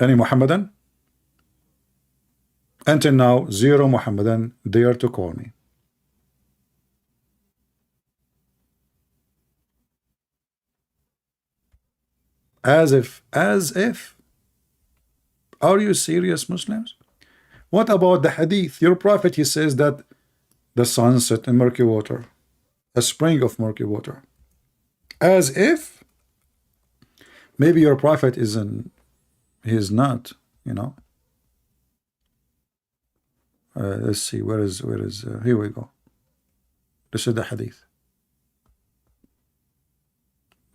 Any Muhammadan? Until now, zero Muhammadan dare to call me. As if. Are you serious, Muslims? What about the hadith? Your prophet, he says that the sun set in murky water, a spring of murky water. As if. Maybe your prophet isn't, he is not, you know. Let's see, where is here we go. This is the hadith.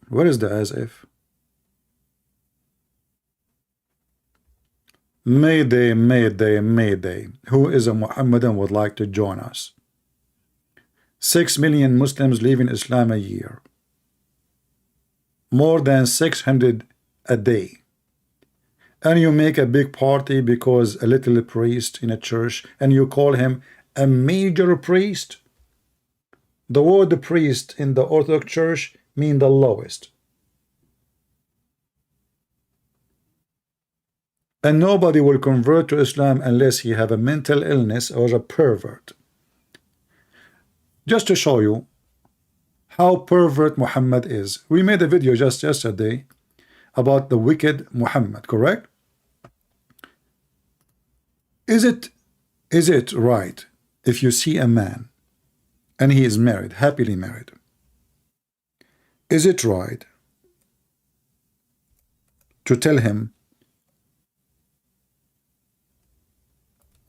Where is the as if? Mayday, mayday, mayday. Who is a Muhammadan would like to join us? 6 million Muslims leaving Islam a year. More than 600 a day. And you make a big party because a little priest in a church, and you call him a major priest. The word priest in the Orthodox Church mean the lowest. And nobody will convert to Islam unless he have a mental illness or a pervert. Just to show you how pervert Muhammad is, we made a video just yesterday about the wicked Muhammad, correct? Is it right if you see a man and he is married, happily married? Is it right to tell him,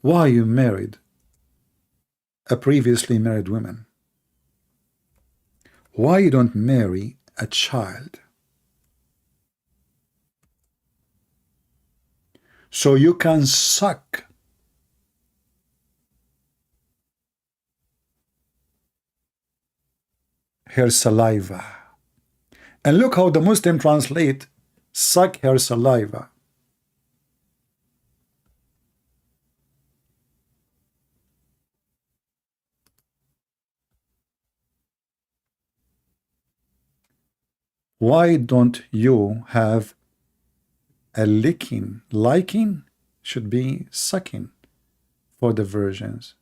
why you married a previously married woman? Why you don't marry a child? So you can suck her saliva. And look how the Muslim translate suck her saliva. Why don't you have a licking? Liking should be sucking for the virgins.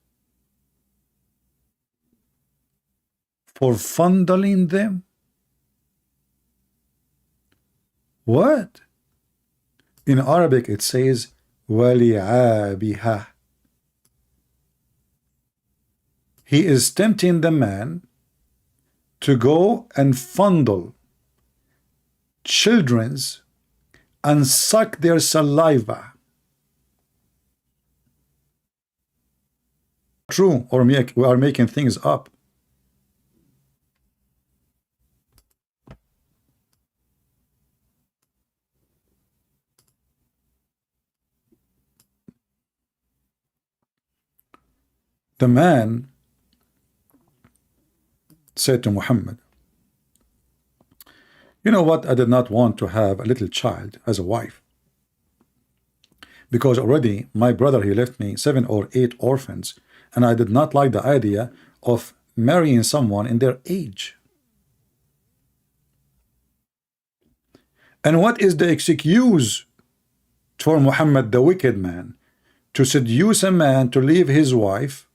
For fondling them? What? In Arabic it says وَلِعَابِهَا. He is tempting the man to go and fondle children's and suck their saliva. True, or we are making things up. The man said to Muhammad, you know what, I did not want to have a little child as a wife, because already my brother, he left me 7 or 8 orphans, and I did not like the idea of marrying someone in their age. And what is the excuse for Muhammad, the wicked man, to seduce a man to leave his wife,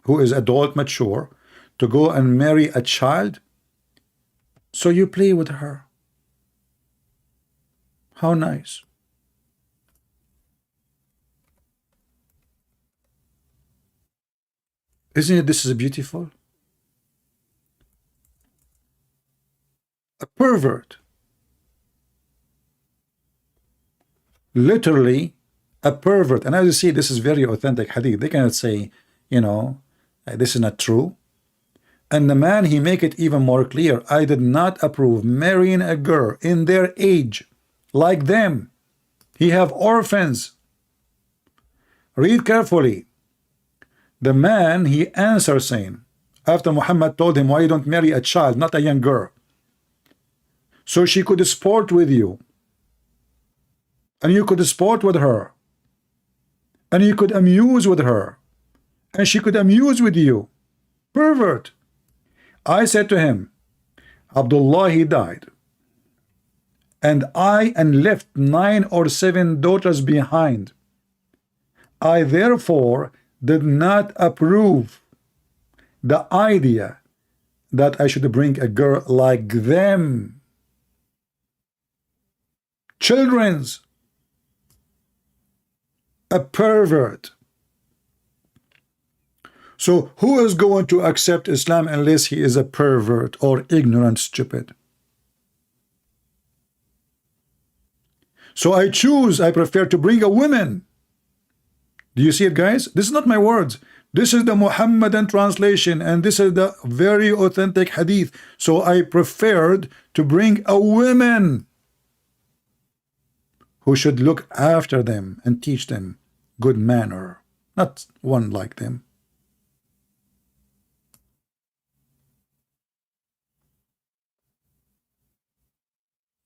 who is adult, mature, to go and marry a child? So you play with her. How nice. Isn't it this is beautiful? A pervert. Literally a pervert. And as you see, this is very authentic hadith. They cannot say, you know, this is not true. And the man, he make it even more clear. I did not approve marrying a girl in their age like them. He have orphans. Read carefully. The man, he answers saying, after Muhammad told him, why you don't marry a child, not a young girl, so she could sport with you, and you could sport with her, and you could amuse with her, and she could amuse with you. Pervert. I said to him, Abdullah, he died, and left 9 or 7 daughters behind. I therefore did not approve the idea that I should bring a girl like them. Children's. A pervert. So who is going to accept Islam unless he is a pervert or ignorant, stupid? So I prefer to bring a woman. Do you see it, guys? This is not my words. This is the Muhammadan translation, and this is the very authentic hadith. So I preferred to bring a woman who should look after them and teach them good manner, not one like them.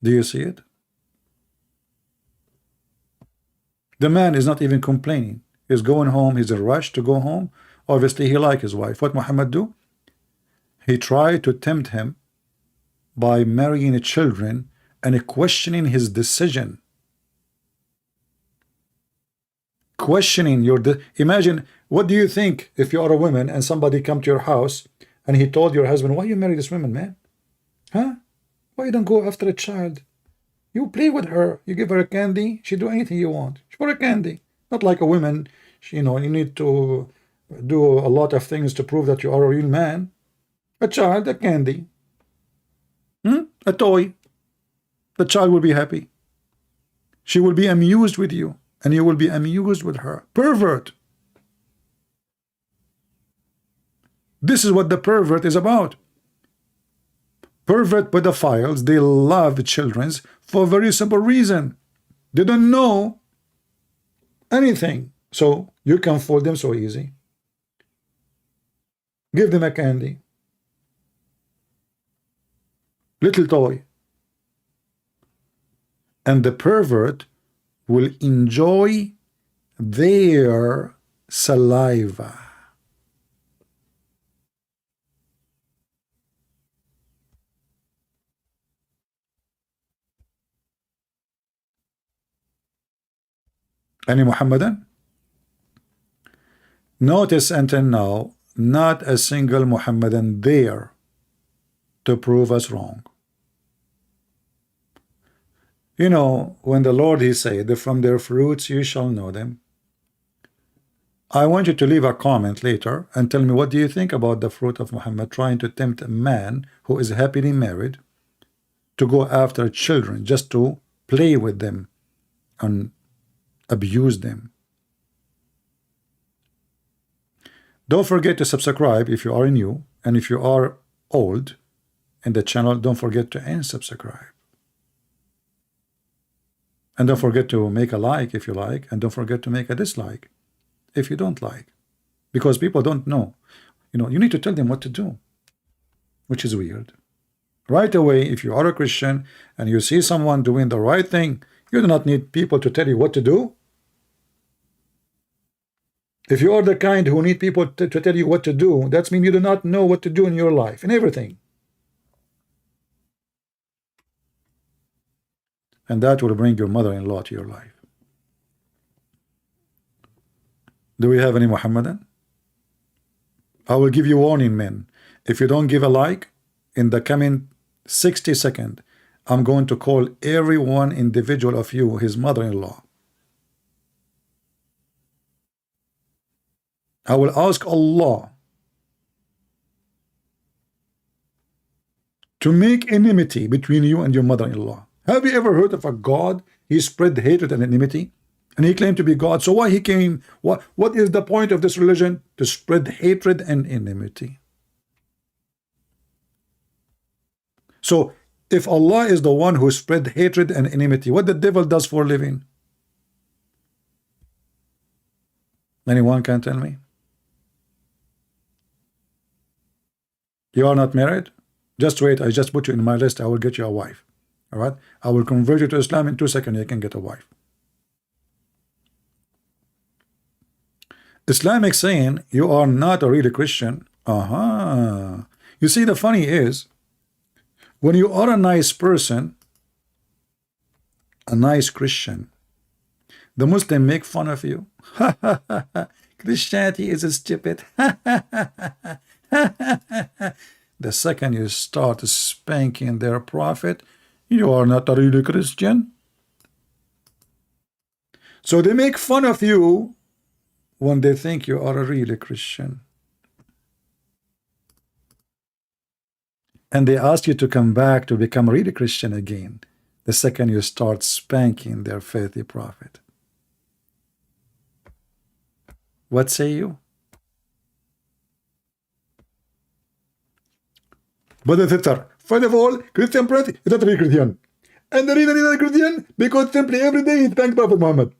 Do you see it? The man is not even complaining. He's going home. He's in a rush to go home. Obviously, he likes his wife. What Muhammad do? He tried to tempt him by marrying children and questioning his decision. Questioning your imagine, what do you think if you are a woman and somebody come to your house and he told your husband, why you marry this woman, man? Huh? Why you don't go after a child? You play with her, you give her a candy, she do anything you want. She for a candy. Not like a woman, you know, you need to do a lot of things to prove that you are a real man. A child, a candy. A toy. The child will be happy. She will be amused with you, and you will be amused with her. Pervert. This is what the pervert is about. Pervert pedophiles, they love children for a very simple reason. They don't know anything, so you can fool them so easy. Give them a candy, little toy, and the pervert will enjoy their saliva. Any Muhammadan? Notice until now, not a single Muhammadan there to prove us wrong. You know, when the Lord, he said, from their fruits you shall know them. I want you to leave a comment later and tell me, what do you think about the fruit of Muhammad trying to tempt a man who is happily married to go after children just to play with them and abuse them? Don't forget to subscribe if you are new, and if you are old in the channel, don't forget to unsubscribe. And don't forget to make a like if you like, and don't forget to make a dislike if you don't like, because people don't know. You know, you need to tell them what to do, which is weird. Right away, if you are a Christian and you see someone doing the right thing, you do not need people to tell you what to do. If you are the kind who need people to tell you what to do, that means you do not know what to do in your life, in everything. And that will bring your mother-in-law to your life. Do we have any Muhammadan? I will give you warning, men. If you don't give a like, in the coming 60 seconds, I'm going to call every one individual of you his mother-in-law. I will ask Allah to make enmity between you and your mother-in-law. Have you ever heard of a God? He spread hatred and enmity, and he claimed to be God. So why he came? What is the point of this religion? To spread hatred and enmity. So if Allah is the one who spread hatred and enmity, what the devil does for a living? Anyone can tell me? You are not married? Just wait, I just put you in my list, I will get you a wife. All right, I will convert you to Islam in 2 seconds, you can get a wife. Islamic saying you are not a really Christian. You see, the funny is, when you are a nice person, a nice Christian, the Muslim make fun of you. Christianity is stupid. The second you start spanking their prophet, you are not a really Christian. So they make fun of you when they think you are a really Christian. And they ask you to come back to become a really Christian again the second you start spanking their faithy prophet. What say you? But the sister, first of all, Christian Prince is not really Christian. And the reason he's not Christian, because simply every day he thanks Prophet Muhammad.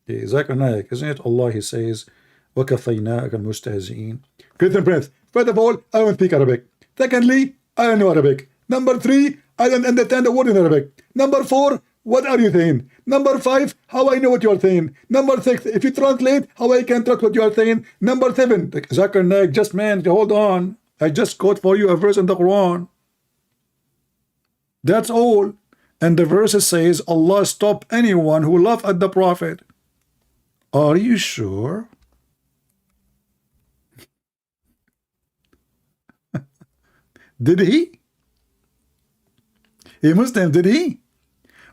Zakir Naik, isn't it? Allah, he says, وَكَفَيْنَاكَ الْمُسْتَهْزِئِينَ. Christian Prince, first of all, I don't speak Arabic. Secondly, I don't know Arabic. Number 3, I don't understand the word in Arabic. Number 4, what are you saying? Number 5, how I know what you are saying? Number 6, if you translate, how I can trust what you are saying? Number 7, Zakir Naik, just man, hold on. I just quote for you a verse in the Quran. That's all. And the verse says, Allah stop anyone who laugh at the Prophet. Are you sure? Did he? A Muslim, did he?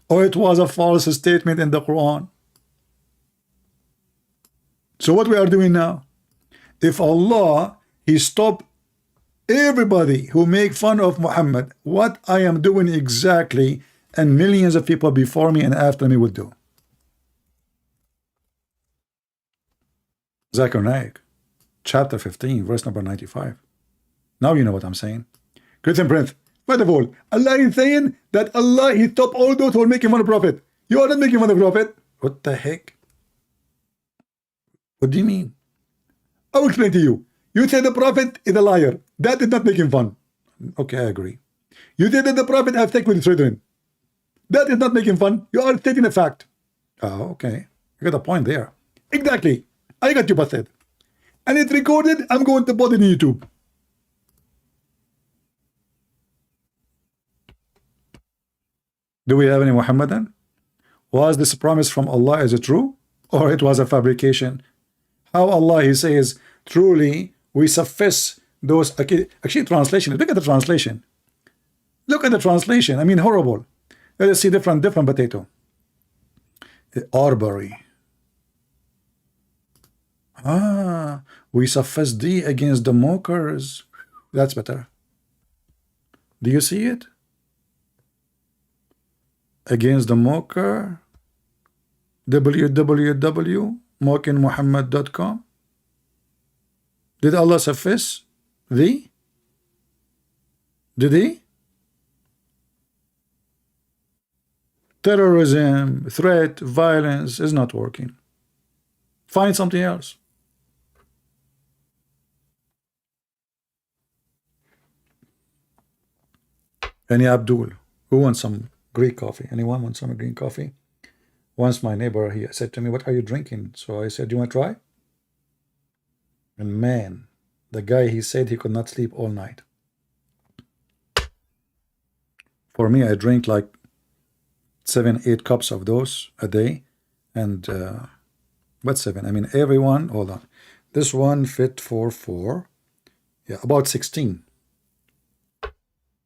Or it was a false statement in the Quran? So what we are doing now? If Allah, he stopped everybody who make fun of Muhammad, what I am doing exactly, and millions of people before me and after me would do. Zakir Naik, chapter 15, verse number 95. Now you know what I'm saying. Christian Prince, first of all, Allah is saying that Allah, he stopped all those who are making fun of Prophet. You are not making fun of Prophet. What the heck? What do you mean? I will explain to you. You say the Prophet is a liar. That is not making fun. Okay, I agree. You say that the Prophet has sex with his children. That is not making fun. You are stating a fact. Oh, okay. You got a point there. Exactly. I got you busted. And it's recorded. I'm going to put it in YouTube. Do we have any Muhammadan? Was this promise from Allah? Is it true? Or it was a fabrication? How Allah, he says, truly we suffice those. Actually, translation. Look at the translation. Look at the translation. I mean, horrible. Let us see different potato. Arbery. We suffice thee against the mockers. That's better. Do you see it? Against the mocker. www.mockingmuhammad.com. Did Allah suffice thee? Did he? Terrorism, threat, violence is not working. Find something else. Any Abdul, who wants some Greek coffee? Anyone want some green coffee? Once my neighbor, he said to me, what are you drinking? So I said, do you want to try? And man, the guy, he said he could not sleep all night. For me, I drink like 7-8 cups of those a day. And what 7? I mean, everyone, hold on. This one fit for 4. Yeah, about 16.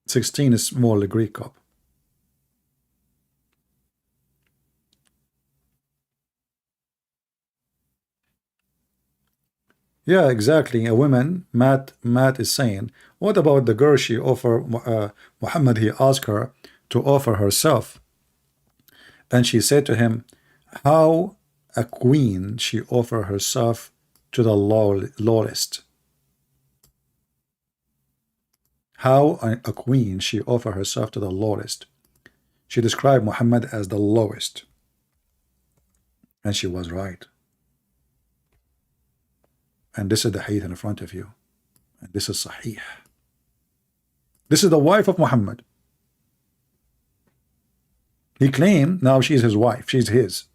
16 is small, a Greek cup. Yeah, exactly. A woman, Matt is saying, what about the girl she offered, Muhammad, he asked her to offer herself. And she said to him, how a queen she offer herself to the lowest. How a queen she offer herself to the lowest. She described Muhammad as the lowest. And she was right. And this is the hadith in front of you. And this is Sahih. This is the wife of Muhammad. He claimed now she's his wife. She's his.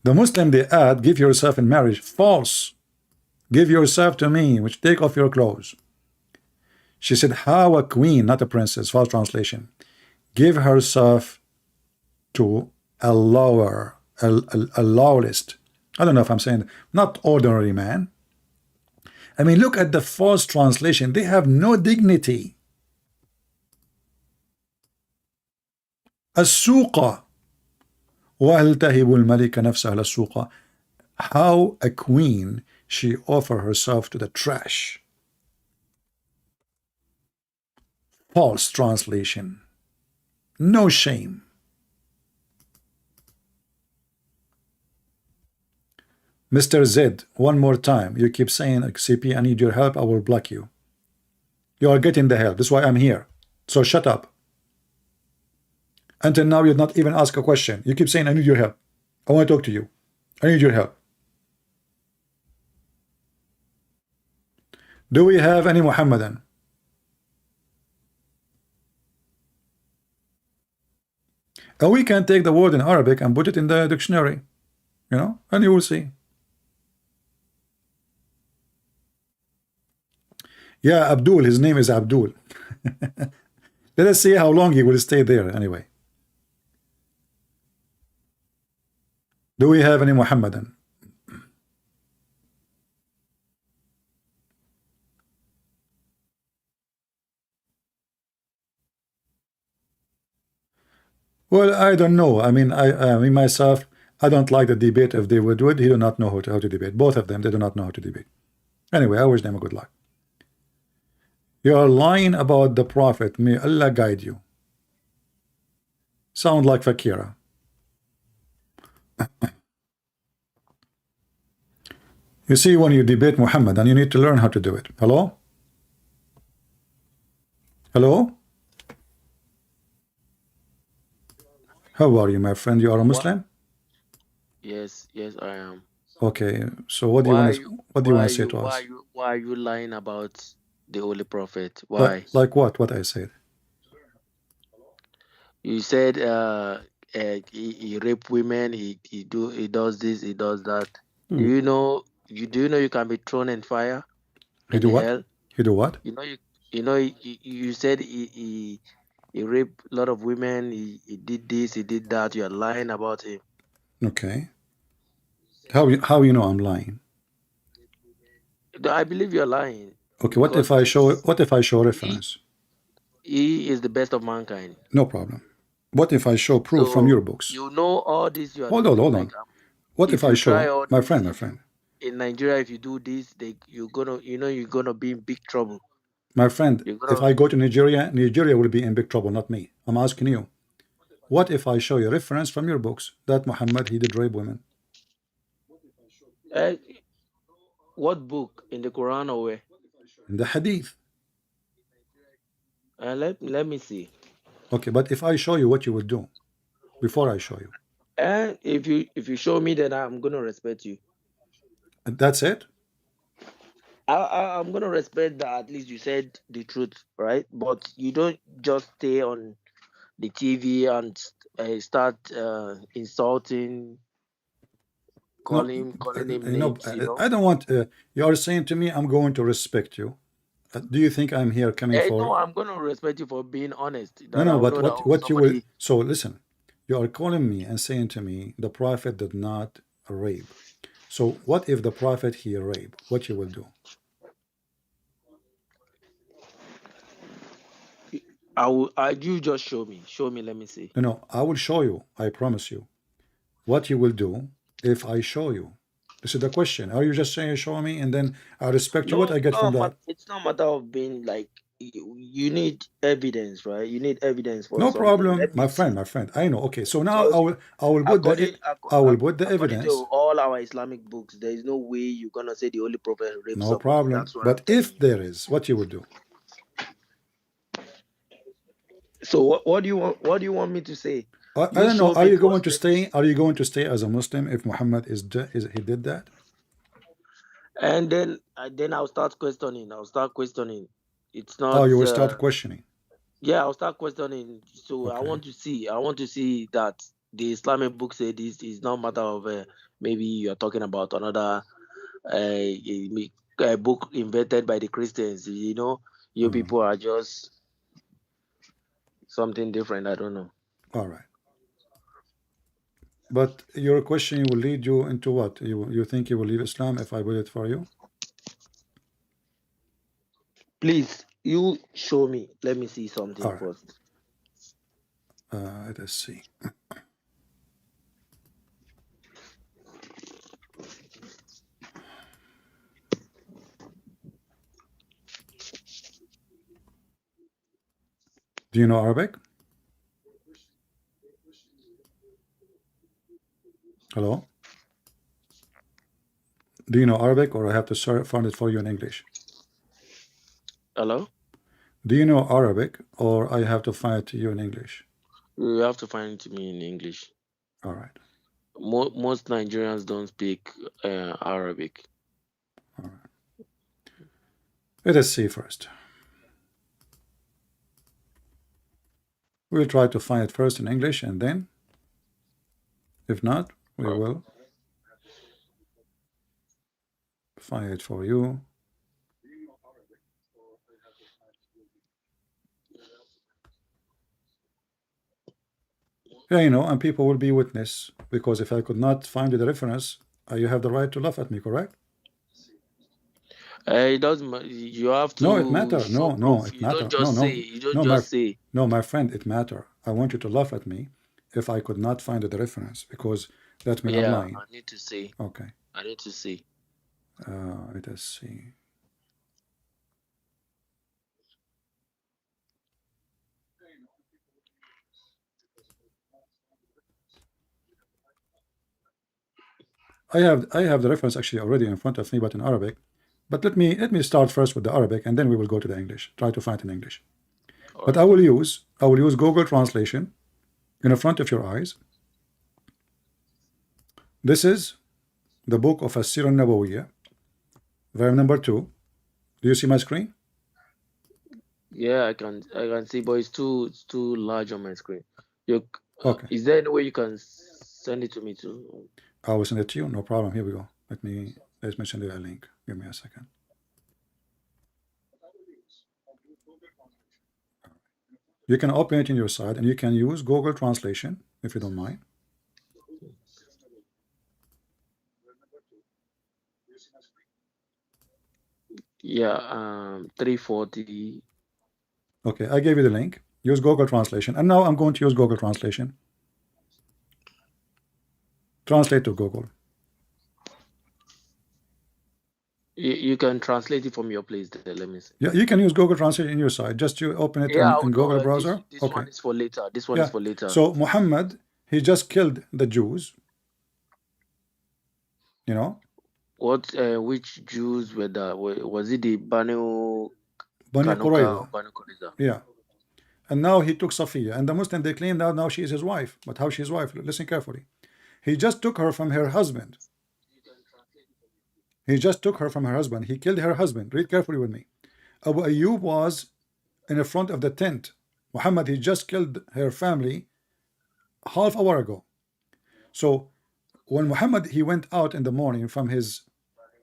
The Muslim, they add, give yourself in marriage. False. Give yourself to me, which take off your clothes. She said, how a queen, not a princess, false translation, give herself to a lower, a lowest, I don't know if I'm saying, not ordinary man. I mean, look at the false translation. They have no dignity. السوق وهل تهب الملك نفسه للسوق. How a queen, she offer herself to the trash. False translation. No shame. Mr. Z, one more time. You keep saying, CP, I need your help. I will block you. You are getting the help. This is why I'm here. So shut up. Until now, you'd not even ask a question. You keep saying, I need your help. I want to talk to you. I need your help. Do we have any Muhammadan? And we can take the word in Arabic and put it in the dictionary, you know, and you will see. Yeah, Abdul, his name is Abdul. Let us see how long he will stay there anyway. Do we have any Muhammadan? Well, I don't know. I mean, me myself, I don't like the debate of David Wood. He do not know how to debate. Both of them, they do not know how to debate. Anyway, I wish them a good luck. You are lying about the Prophet. May Allah guide you. Sound like Fakira. You see, when you debate Muhammad, and you need to learn how to do it. Hello? Hello? How are you, my friend? You are a Muslim? Yes, yes, I am. Okay. So what do you want to say to us? Why are you lying about the Holy Prophet? Like, Why? like what? What I said? You said he rape women, he does this, he does that. Do you know you can be thrown in fire He in do the what? hell? He do what? You said he raped a lot of women, he did this, he did that. You are lying about him. Okay. How you know I'm lying? I believe you're lying. Okay. What if I show reference? He is the best of mankind. No problem. What if I show proof from So your books? you know all this you are Hold on, doing. hold Like on. What if if I you try show, all my this friend, in Nigeria, if you do this, you're gonna be in big trouble. my friend, You're if gonna I go to Nigeria, Nigeria will be in big trouble, not me. I'm asking you. What if I show you reference from your books that Muhammad, he did rape women? uh, what book in the Quran or where? In the hadith. Let me see. Okay, but if I show you, what you will do before I show you? And if you show me, then I'm gonna respect you. That's it? I'm gonna respect that at least you said the truth, right? But you don't just stay on the TV and start insulting, No, calling him you know, names. I don't want, you are saying to me, I'm going to respect you. Do you think I'm here coming No, for, I'm gonna respect you for being honest. no, That no, I'll but know that what you will, somebody. so listen, you are calling me and saying to me, the Prophet did not rape. So what if the Prophet he rape? What you will do? You just show me. Show me. Let me see. No, no, I will show you. I promise you. What you will do if I show you? This is the question. Are you just saying show me and then I respect you? What No, I get from that? it's not matter of being like you need evidence, right? You need evidence for No something. problem, Let me see. my friend. I know. Okay, so now Because I will put the according evidence. to all our Islamic books, there is no way you're gonna say the Holy Prophet raped No somebody. problem. That's what I'm But telling if you. there is, what you will do? So what do you want? What do you want me to say? I You don't know. show Are me you going to Muslims, stay? Are you going to stay as a Muslim if Muhammad is he did that? and then I'll start questioning. I'll start questioning. It's Oh, not. you will start questioning. Yeah, I'll start questioning. So I Okay. want to see. I want to see that the Islamic book say this is not matter of maybe you're talking about another a book invented by the Christians. You know, you Mhm. people are just something different. I don't know. All right. But your question will lead you into what? You think you will leave Islam if I will it for you? Please, you show me. Let me see something All right. first. Let's see. Do you know Arabic? Hello? Do you know Arabic or I have to find it for you in English? Hello? Do you know Arabic or I have to find it to you in English? You have to find it to me in English. All right. Most Nigerians don't speak Arabic. All right. Let us see first. We'll try to find it first in English and then, if not, we Oh, will find it for you. Yeah, you know, and people will be witness because if I could not find the reference, you have the right to laugh at me, correct? it doesn't matter. You have No, it to matter. show No, no, proof. it You don't matter. No, just say. no, You don't no, just say. no, my friend, it matter. I want you to laugh at me if I could not find the reference because that means I'm Yeah, lying. I need to say. Okay. I need to say. Let us see. I have the reference actually already in front of me, but in Arabic. But let me start first with the Arabic, and then we will go to the English. Try to find it in English. All But right. I will use Google Translation in front of your eyes. This is the book of As-Sirah Nabawiyya, volume number 2. Do you see my screen? Yeah, I can see, but it's too large on my screen. You Okay. is there any way you can send it to me too? I will send it to you. No problem. Here we go. Let me send you a link. Give me a second. You can open it in your side, and you can use Google Translation if you don't mind. Yeah, 340. Okay, I gave you the link. Use Google Translation, and now I'm going to use Google Translation. Translate to Google. You can translate it from your place there. Let me see. Yeah, you can use Google Translate in your side. Just you open it Yeah, in, I'll in do. Google This browser. this Okay. one is for later. This one is Yeah. for later. So Muhammad, he just killed the Jews. You know, Which Jews were that? Was it the Banu Bani Kanuka or Qurayza. Banu Qurayza? Yeah. And now he took Safiya, and the Muslim they claim that now she is his wife. But how she's wife? Listen carefully. He just took her from her husband. He just took her from her husband. He killed her husband. Read carefully with me. Abu Ayyub was in the front of the tent. Muhammad, he just killed her family half hour ago. So when Muhammad he went out in the morning from his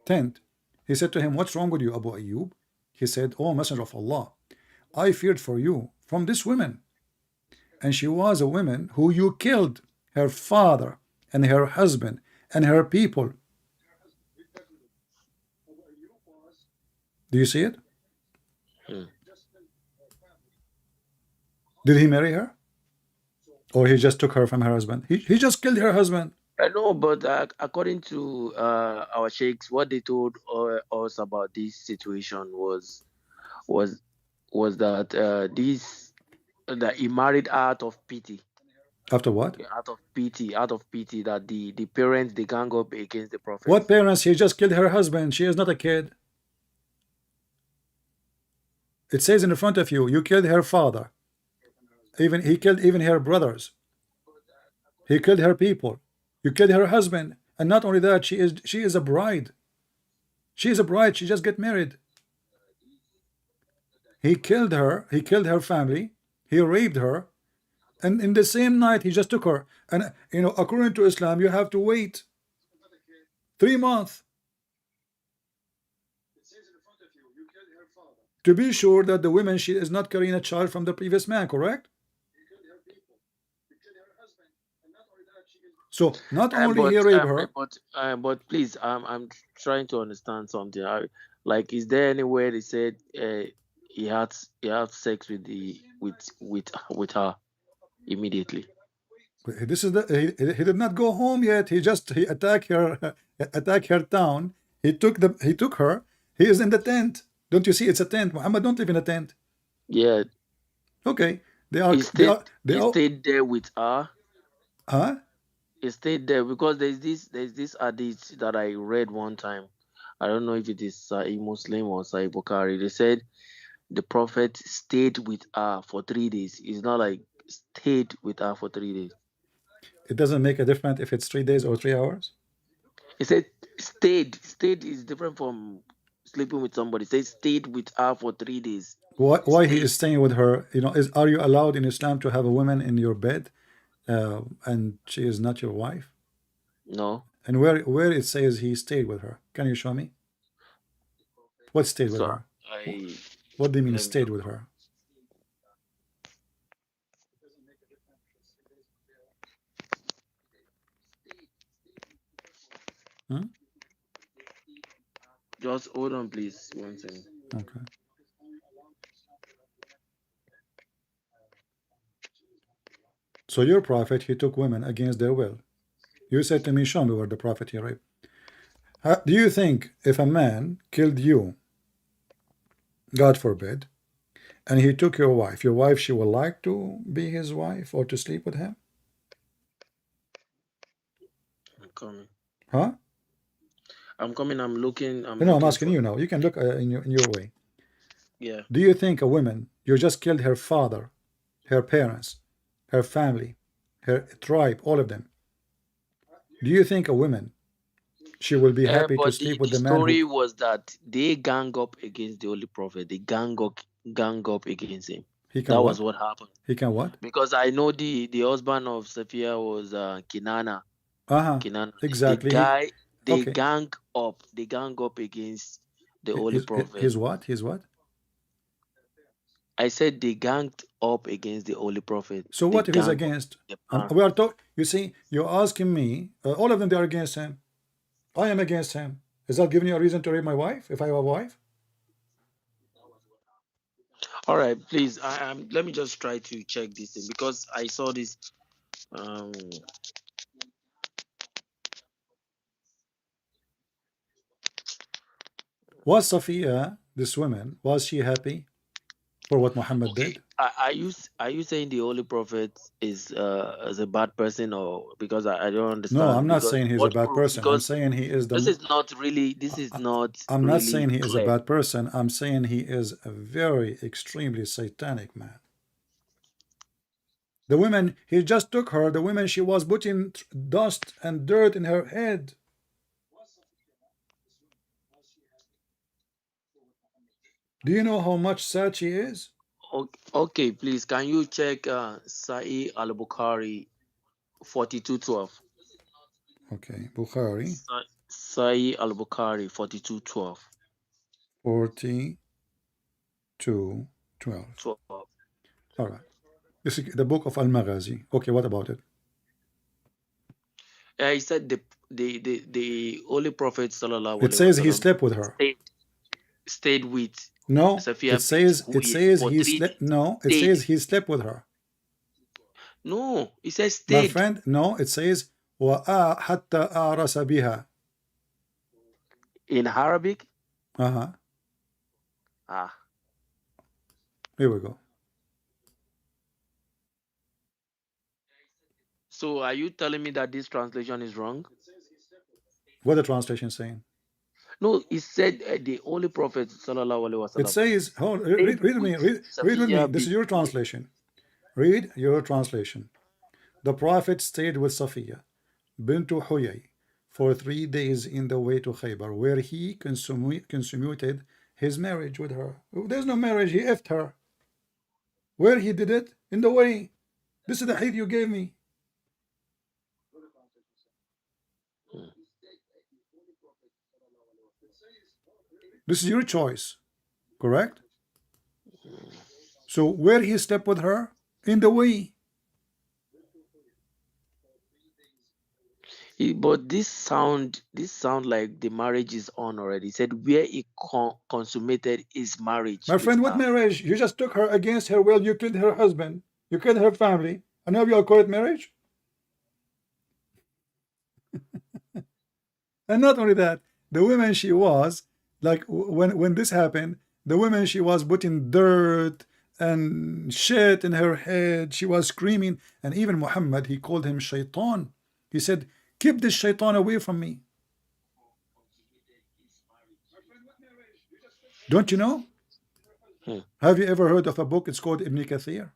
tent, he said to him, "What's wrong with you, Abu Ayyub?" He said, "Oh, Messenger of Allah, I feared for you from this woman, and she was a woman who you killed, her father and her husband and her people." Do you see it? Hmm. Did he marry her? Or he just took her from her husband? He just killed her husband. I know, but according to our sheikhs, what they told us about this situation was was that that he married out of pity. After what? Yeah, out of pity that the parents they gang up against the What prophets. parents? He just killed her husband. She is not a kid. It says in front of you, you killed her father. Even he killed even her brothers. He killed her people. You killed her husband. And not only that, she is a bride. She is a bride. She just get married. He killed her. He killed her family. He raped her. And in the same night, he just took her. And you know, according to Islam, you have to wait 3 months to be sure that the woman, she is not carrying a child from the previous man, correct? So not only he raped her. But please, I'm trying to understand something. Like, is there anywhere they said he had sex with with her immediately? This is he did not go home yet. He attacked her attacked her town. He took her. He is in the tent. Don't you see? It's a tent. Muhammad don't live in a tent. Yeah. Okay. He stayed there with her. Huh? He stayed there because there's this hadith that I read one time. I don't know if it is Sahih Muslim or Sahih Bukhari. They said the Prophet stayed with her for 3 days. It's not like stayed with her for 3 days. It doesn't make a difference if it's 3 days or 3 hours. He said stayed. Stayed is different from sleeping with somebody. Say stayed with her for 3 days. Why he is staying with her? You know, are you allowed in Islam to have a woman in your bed, and she is not your wife? No. And where it says he stayed with her? Can you show me? What stayed with her? What do you mean stayed with her? Huh? Just hold on, please. 1 second. Okay. So your prophet, he took women against their will. You said to me, show me where the prophet he raped. Do you think if a man killed you, God forbid, and he took your wife, she will like to be his wife or to sleep with him? I'm coming. Huh? I'm coming. I'm looking. I'm asking you now. You can look in your way. Yeah. Do you think a woman, you just killed her father, her parents, her family, her tribe, all of them? Do you think a woman, she will be happy to sleep with the man? The story was that they gang up against the Holy Prophet. They gang up against him. That was what happened. He can what? Because I know the husband of Safiya was Kinana. Kinana. Exactly. They gang up against the Holy Prophet. His what? His what? I said they ganged up against the Holy Prophet. So what if he's against? We are talking. You see, you're asking me. All of them, they are against him. I am against him. Is that giving you a reason to rape my wife? If I have a wife? All right, please. Let me just try to check this thing because I saw this. Was Safiya, this woman, was she happy for what Muhammad did? Are you saying the Holy Prophet is a bad person, or because I don't understand? No, I'm not saying he's a bad person. I'm saying he is the. This is not really. This is not. I'm not saying he is a bad person. I'm saying he is a very extremely satanic man. The women, he just took her. The women, she was putting dust and dirt in her head. Do you know how much sad she is? Okay, please, can you check Sahih al-Bukhari 42:12? Okay, Bukhari. Sahih al-Bukhari 42:12. 42:12. All right. This is the book of Al-Maghazi. Okay, what about it? He said the Holy Prophet sallallahu alaihi wasallam. It says he slept with her. Stayed with. No, it says he slept. No, it says he slept with her. No, it says stayed. My friend, no, it says حتى أعرس بها. In Arabic? Ah. Here we go. So are you telling me that this translation is wrong? What the translation saying? No, it said the Holy Prophet sallallahu alaihi wasallam. It says, read with me. This is your translation. Read your translation. The Prophet stayed with Safiya bint Huyay for 3 days in the way to Khaybar, where he consummated his marriage with her. There's no marriage, he effed her. Where he did it? In the way. This is the hadith you gave me. This is your choice, correct? So where he slept with her? In the way. But this sound like the marriage is on already. He said where he consummated his marriage My with friend, what her. marriage? You just took her against her will. You killed her husband. You killed her family. And now you call it marriage? And not only that, the woman she was, like when this happened, the woman she was putting dirt and shit in her head. She was screaming. And even Muhammad, he called him shaitan. He said, keep this shaitan away from me. Don't you know? Have you ever heard of a book? It's called Ibn Kathir.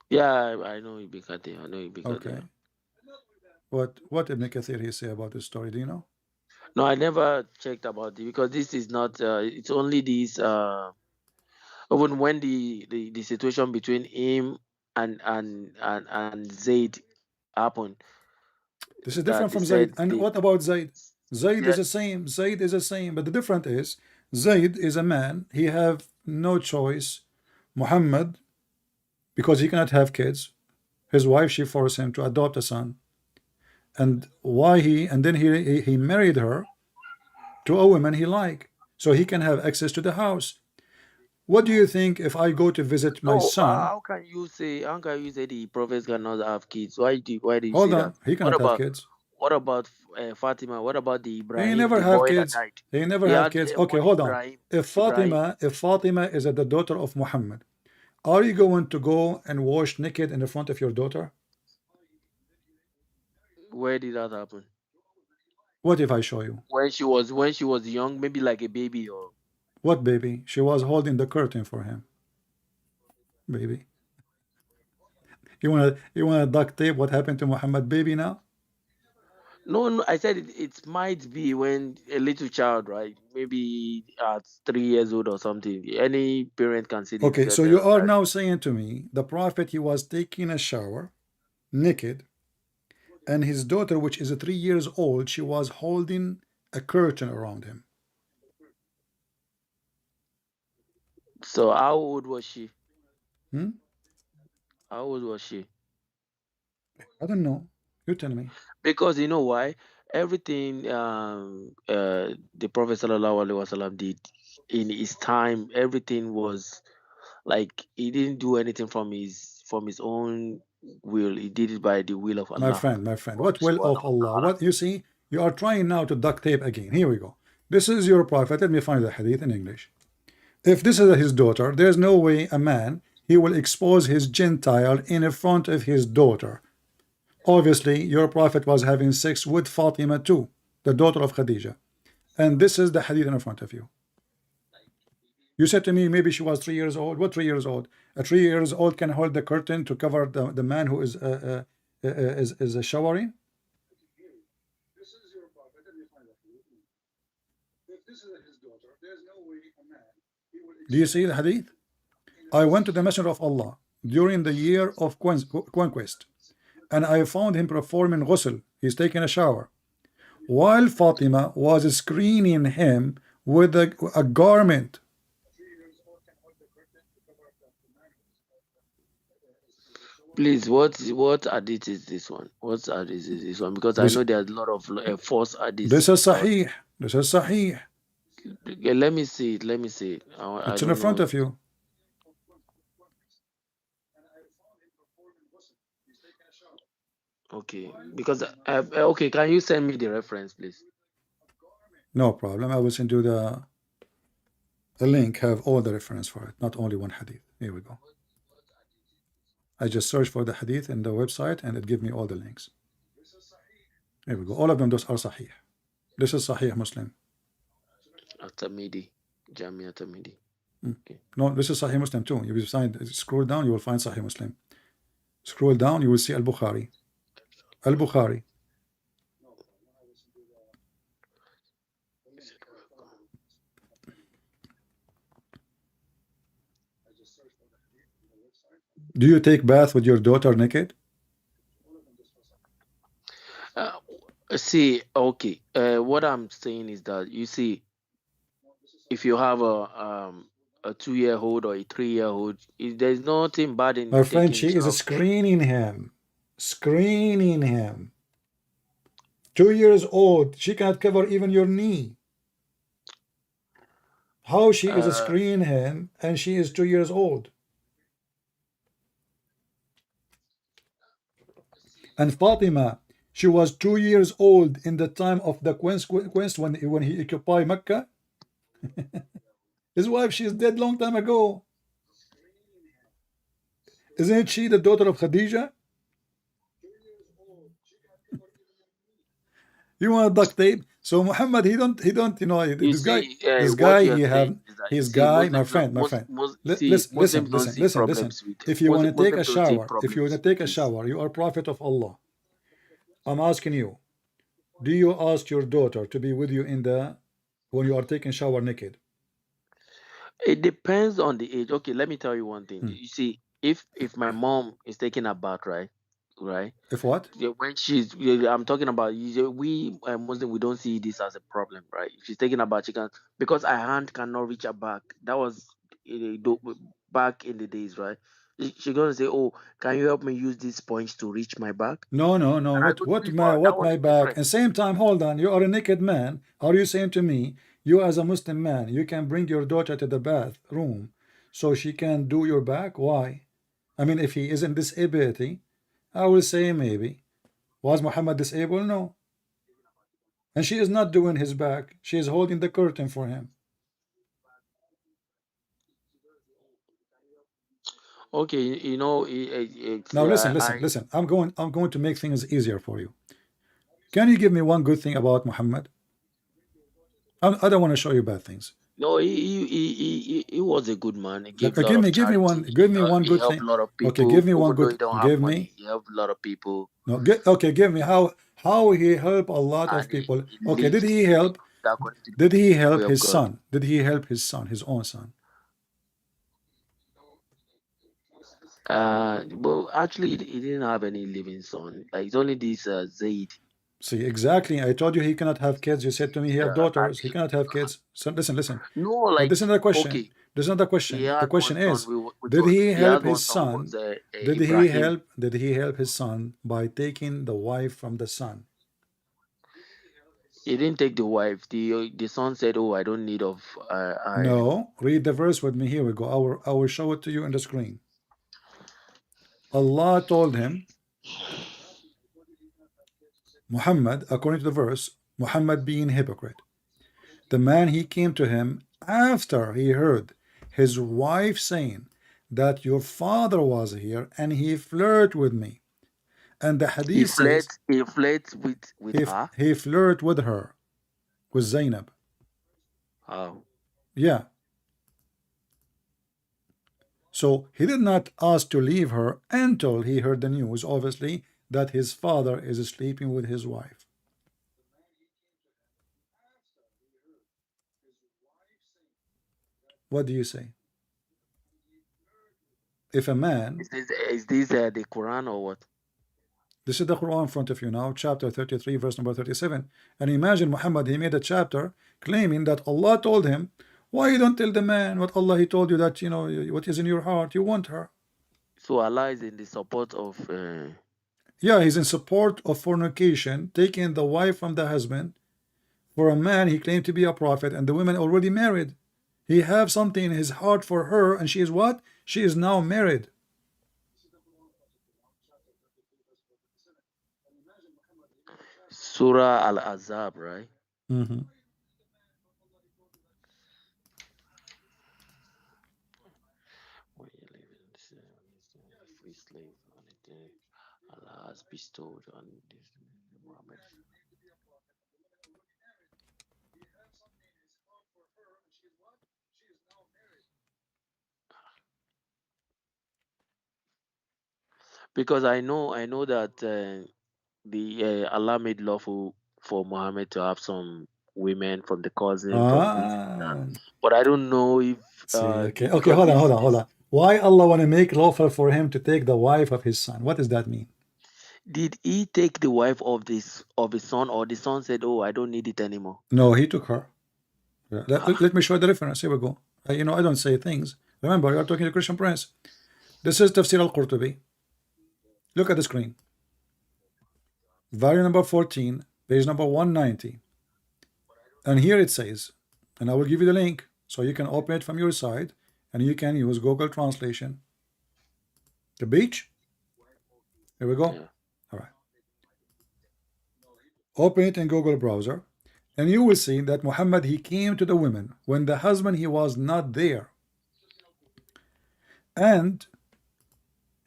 Yeah, I know Ibn Kathir. I know Ibn Kathir. Okay. What Ibn Kathir he say about this story? Do you know? No, I never checked about it because this is not. It's only this. Even when the situation between him and Zaid happened, This is that different they from said Zayd. And what about Zayd? Zayd yeah, is the same. Zayd is the same. But the difference is Zayd is a man. He have no choice. Muhammad, because he cannot have kids, his wife she forced him to adopt a son. And why and then he married her to a woman he like, so he can have access to the house. What do you think if I go to visit my no. son? How can you say the prophets cannot have kids? Why do you Hold say that? on, he What cannot have kids. about Fatima? What about the He Ibrahim, never the have boy that kids. died? He never He have had kids. Okay, one hold on. Ibrahim. If Fatima is the daughter of Muhammad, are you going to go and wash naked in the front of your daughter? Where did that happen? What if I show you? When she was young, maybe like a baby or. What baby? She was holding the curtain for him. Baby. You wanna duct tape what happened to Muhammad baby now? No, I said it might be when a little child, right? Maybe at 3 years old or something. Any parent can see this Okay, because so you are now saying to me the prophet he was taking a shower naked, and his daughter, which is 3 years old, she was holding a curtain around him. So how old was she? Hmm? How old was she? I don't know. You tell me. Because you know why? Everything the Prophet Sallallahu Alaihi Wasallam did in his time, everything was like he didn't do anything from his own will. He did it by the will of My Allah. friend, what will of Allah? What you see, you are trying now to duct tape again. Here we go. This is your prophet. Let me find the hadith in English. If this is his daughter, there's no way a man he will expose his Gentile in front of his daughter. Obviously, your prophet was having sex with Fatima too, the daughter of Khadija. And this is the hadith in front of you. You said to me maybe she was 3 years old. What 3 years old? A 3 years old can hold the curtain to cover the man who is showering. Do you see the hadith? I went to the Messenger of Allah during the year of conquest, and I found him performing ghusl. He's taking a shower, while Fatima was screening him with a garment. Please, what hadith is this one? What hadith is this one? Because I know there's a lot of false hadiths. This is Sahih. This is Sahih. Okay, let me see it. Let me see it. It's in front of you. Okay, because okay, can you send me the reference, please? No problem. I will send you the link. Have all the reference for it, not only one hadith. Here we go. I just searched for the hadith in the website, and it gives me all the links. Here we go. All of them, those are Sahih. This is Sahih Muslim. At-Tirmidhi, Jami at-Tirmidhi. Okay. No, this is Sahih Muslim too. If you scroll down, you will find Sahih Muslim. Scroll down, you will see Al-Bukhari. Al-Bukhari. Do you take bath with your daughter naked? Uh, See, okay. What I'm saying is that you see, if you have a 2-year-old or a 3-year-old, there's nothing bad in My friend, taking she is care of them. screening him. Screening him. 2 years old. She cannot cover even your knee. How she is Uh, screening him and she is 2 years old? And Fatima, she was 2 years old in the time of the quest when he occupied Mecca. His wife, she is dead long time ago. Isn't she the daughter of Khadija? You want duct tape? So Muhammad, he don't, you this guy, see, this what guy, you're saying is that you his see, guy, my Muslims don't, friend, my friend. see, Listen, Muslims don't listen, see listen, listen. problems with If you want to take a Muslims don't see shower, if you want to problems take with a this. shower, you are prophet of Allah. I'm asking you, do you ask your daughter to be with you in the when you are taking shower naked? It depends on the age. Okay, let me tell you one thing. Hmm. You see, if my mom is taking a bath, right, If what? yeah, when she's, yeah, I'm talking about we Muslim, we don't see this as a problem, right? If she's taking a bath, she can, because her hand cannot reach her back. That was back in the days, right? She gonna say, "Oh, can you help me use this sponge to reach my back?" No, no, no. And I What go to what leave my her. That what was my a back? different. And same time, hold on. You are a naked man. Are you saying to me, you as a Muslim man, you can bring your daughter to the bathroom so she can do your back? Why? I mean, if he isn't disability, I will say maybe. Was Muhammad disabled? No. And she is not doing his back. She is holding the curtain for him. Okay, Now listen, listen, listen. I'm going to make things easier for you. Can you give me one good thing about Muhammad? I don't want to show you bad things. no, he was a good man. He Like, gave a lot give me of give me one charity. give me one He good helped thing. a lot of Okay, give people, me one even though good he don't have give me money. He helped a lot of people, no okay, give me how he helped a lot of and people. he Okay, lived he lived according to did he the way help of his God. son? Did he help his son, his own son? Well, actually, he didn't have any living son. Like it's only this Zaid. See, exactly. I told you he cannot have kids. You said to me he have And daughters. He cannot have kids. So listen, listen. no, This like is not a question. okay, This is not a he question. The had one question son is, with did he he help had one his son was son? Ibrahim. Did he help his son by taking the wife from the son? He didn't take the wife. The son said, "Oh, I don't need of her anymore." No. Read the verse with me. Here we go. I will show it to you on the screen. Allah told him, Muhammad, according to the verse, Muhammad being hypocrite. The man he came to him after he heard his wife saying that your father was here and he flirted with me. And the hadith says He flirts with her. he flirted with her, with Zainab. Oh, Yeah. So he did not ask to leave her until he heard the news, obviously, that his father is sleeping with his wife. What do you say? If a man, is this the Quran or what? this is the Quran in front of you now, chapter 33, verse number 37. And imagine Muhammad, he made a chapter claiming that Allah told him, why you don't tell the man what Allah he told you that, what is in your heart, you want her. So Allah is in the support of. Yeah, he's in support of fornication, taking the wife from the husband. For a man, he claimed to be a prophet, and the woman already married. He have something in his heart for her, and she is what? She is now married. Surah Al Azab, right? Mhm. When you live in free slave on the day Allah has bestowed on this Muhammad. Because I know that the Allah made lawful for Muhammad to have some women from the cousin, from this and that. Ah, But I don't know if see, okay, okay, because hold on, hold on, hold this on. Why Allah want to make lawful for him to take the wife of his son? What does that mean? did he take the wife of this of his son, or the son said, "Oh, I don't need it anymore"? No, he took her. Yeah, Ah, let me show the reference. Here we go. You know, I don't say things. Remember, you are talking to Christian Prince. This is Tafsir al-Qurtubi. Look at the screen. Volume number 14, page number 190. And here it says, and I will give you the link so you can open it from your side and you can use Google Translation. The beach. Here we go. yeah. All right. Open it in Google browser and you will see that Muhammad, he came to the women when the husband, he was not there. And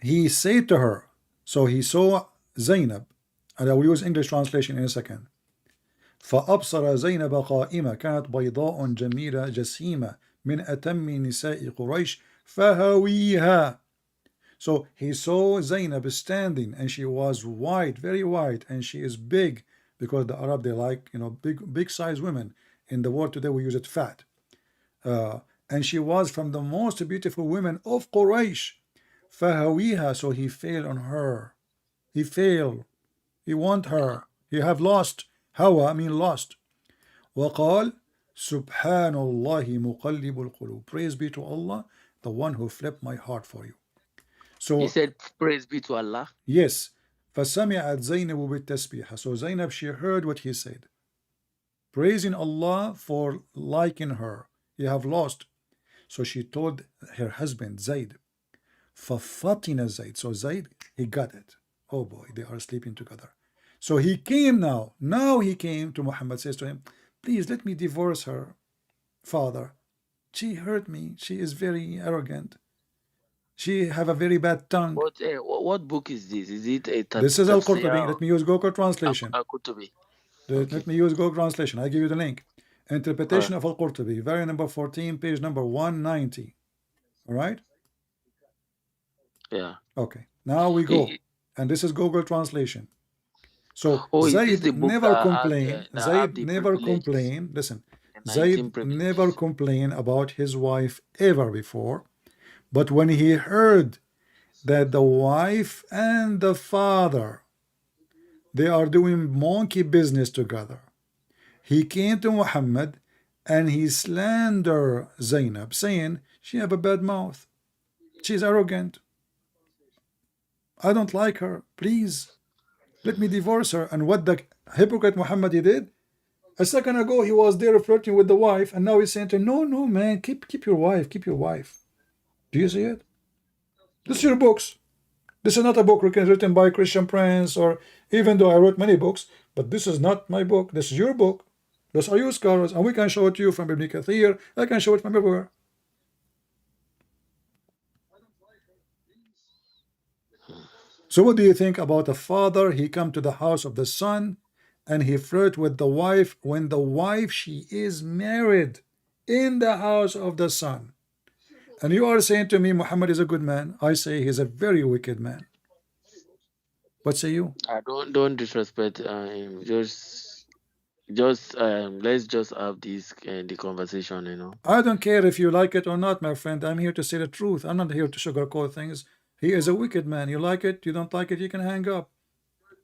he said to her, so he saw Zainab, and I will use English translation in a second. فأبصر زينب قائمة كانت بيضاء جميلة جسيمة من أتم نساء قريش فهويها. So he saw Zainab standing and she was white, very white, and she is big because the Arab, they like, you know, big size women. In the world today we use it fat. And she was from the most beautiful women of Quraysh. فهويها, so he fell on her. He failed. He want her. He have lost. Hawa mean lost. وقال سبحان الله مقلب القلوب. Praise be to Allah, the one who flipped my heart for you. He So said, "Praise be to Allah." yes, فسمعت زينب بالتسبيح. So Zainab, she heard what he said, praising Allah for liking her. You have lost. So she told her husband Zaid. ففطن زيد. So Zaid, he got it. Oh boy, they are sleeping together. So he came now. Now he came to Muhammad, says to him, please let me divorce her, father. She hurt me. She is very arrogant. She have a very bad tongue. What book is this? Is it a This is tafsir Al-Qurtubi. Let me use Google Translation. Al-Kutubi? Okay. Let me use Google Translation. I give you the link. Interpretation of Al-Qurtubi, volume number 14, page number 190. All right? Yeah. Okay. Now we go. And this is Google Translation. So Is this the Zaid book never that complained. have Zaid the never privileges, complained. Listen, the 19 Zaid privileges? never complained about his wife ever before. But when he heard that the wife and the father, they are doing monkey business together, he came to Muhammad and he slandered Zainab, saying she have a bad mouth. She's arrogant. I don't like her. Please, let me divorce her. And what the hypocrite Muhammad he did? A second ago he was there flirting with the wife, and now he's saying to her, no, no, man, keep your wife, keep your wife. Do you see it? This is your books. This is not a book written by Christian Prince, or even though I wrote many books, but this is not my book. This is your book. Those are your scholars, and we can show it to you from Ibn Kathir. I can show it from everywhere. So what do you think about a father? He come to the house of the son and he flirt with the wife when the wife, she is married in the house of the son. And you are saying to me Muhammad is a good man. I say he's a very wicked man. What say you? Don't disrespect him. Just let's just have this the conversation, you know. I don't care if you like it or not, my friend. I'm here to say the truth. I'm not here to sugarcoat things. He is a wicked man. You like it, you don't like it, you can hang up.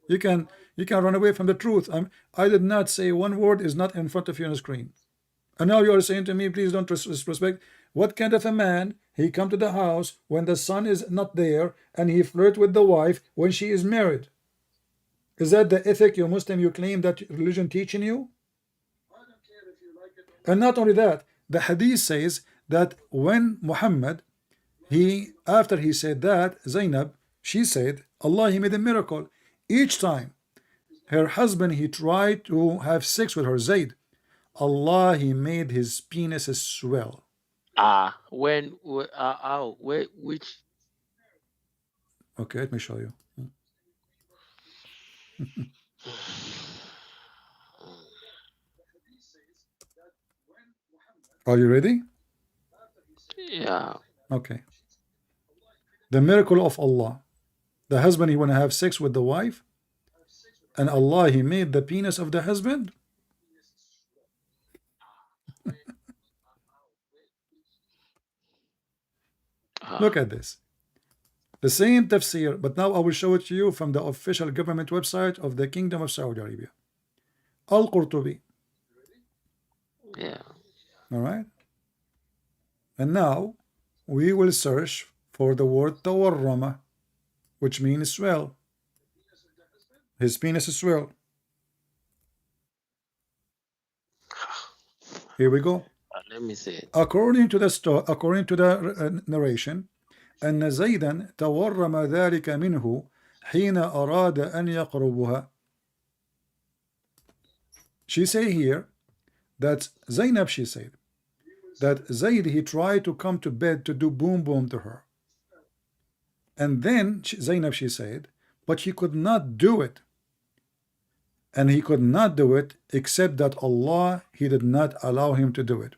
You can run away from the truth. I did not say one word is not in front of you on the screen. And now you are saying to me, please don't disrespect. What kind of a man, he come to the house when the son is not there and he flirt with the wife when she is married? Is that the ethic you Muslim you claim that religion teaching you? And not only that, the hadith says that when Muhammad, after he said that, Zainab, she said, Allah, he made a miracle. Each time her husband, he tried to have sex with her, Zaid, Allah, he made his penis swell. Which? Okay, let me show you. Are you ready? Yeah. Okay. The miracle of Allah. The husband, he want to have sex with the wife, and Allah, he made the penis of the husband. Look Ah, at this. The same tafsir, but now I will show it to you from the official government website of the Kingdom of Saudi Arabia. Al-Qurtubi. yeah. All right. And now we will search for the word tawarrama, which means swell. His penis is swell. Here we go. Let me see it. According to the narration, أن زيدا تورم ذلك منه حين أراد أن يقربها. She say here that Zainab, she said that Zayd, he tried to come to bed to do boom boom to her, and then Zainab, she said, but he could not do it, and he could not do it except that Allah, he did not allow him to do it.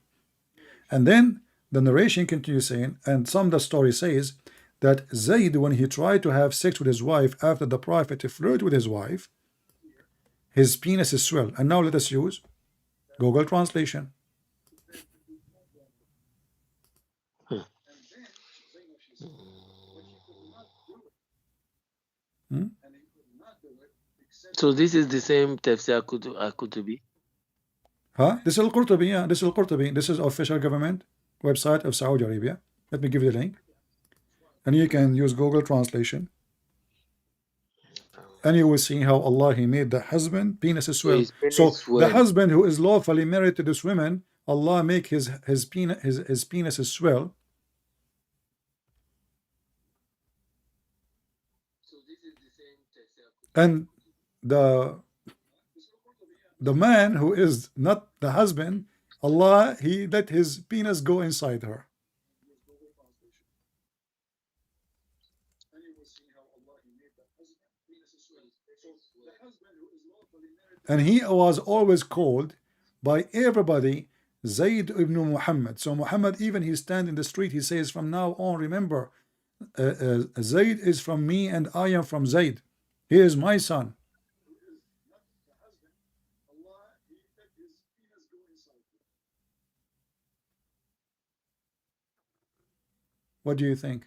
And then the narration continues saying, and some of the story says that Zayd, when he tried to have sex with his wife after the Prophet to flirt with his wife, his penis is swelled. And now let us use Google Translation. So this is the same tafsir Qutubi. Huh? This is Al-Qurtubi, yeah. This is Al-Qurtubi. This is official government website of Saudi Arabia. Let me give you the link. And you can use Google Translation. And you will see how Allah, he made the husband penis as So well. his penis So the swell. husband who is lawfully married to this woman, Allah make his penis as swell. And the man who is not the husband, Allah, he let his penis go inside her. And he was always called by everybody Zayd ibn Muhammad. So Muhammad, even he stand in the street, he says, from now on, remember, Zayd is from me and I am from Zayd. He is my son. What do you think?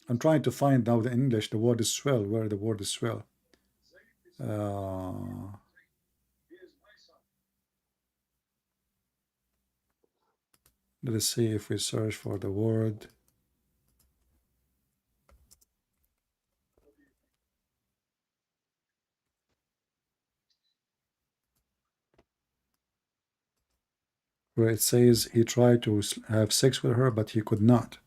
I'm trying to find now the English, the word is swell, where the word is swell. Let us see if we search for the word. Where it says he tried to have sex with her, but he could not.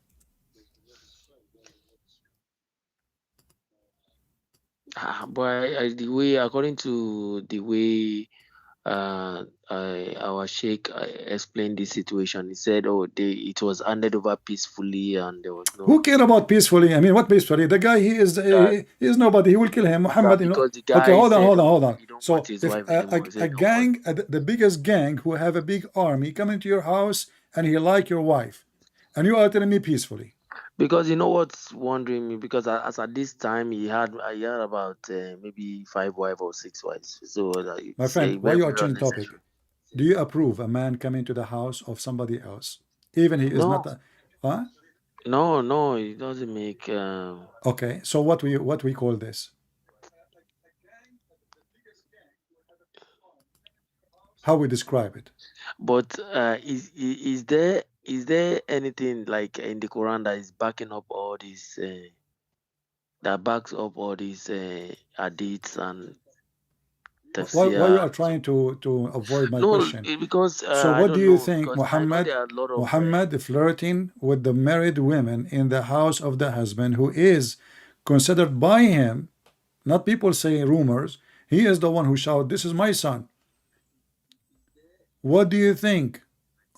But the way, according to the way our sheikh explained this situation, he said, "Oh, it was handed over peacefully, and there was no." Who care about peacefully? I mean, what peacefully? The guy, he is nobody. He will kill him. Muhammad, you know. Because the guy Okay, hold on, said, hold on, "Oh, hold on. he don't So want his if wife anymore." He said, a "No, gang, the biggest gang who have a big army come into your house and he like your wife, and you are telling me peacefully. because you know what's wondering me, because as at this time he had about maybe 5 wives or 6 wives. So My it's friend, why very, you are very changing topic? unnecessary. Do you approve a man coming to the house of somebody else, even he is No, not a, huh? no, it doesn't make. Okay, so what we call this? How we describe it? But is there anything like in the Quran that is backing up all these that backs up all these hadiths and Why you are tafsir? trying to avoid my No, question? because So I what do don't you know, think, because I know Muhammad? there are a lot of Muhammad flirting with the married women in the house of the husband, who is considered by him, not people saying rumors. He is the one who shouted, "This is my son." What do you think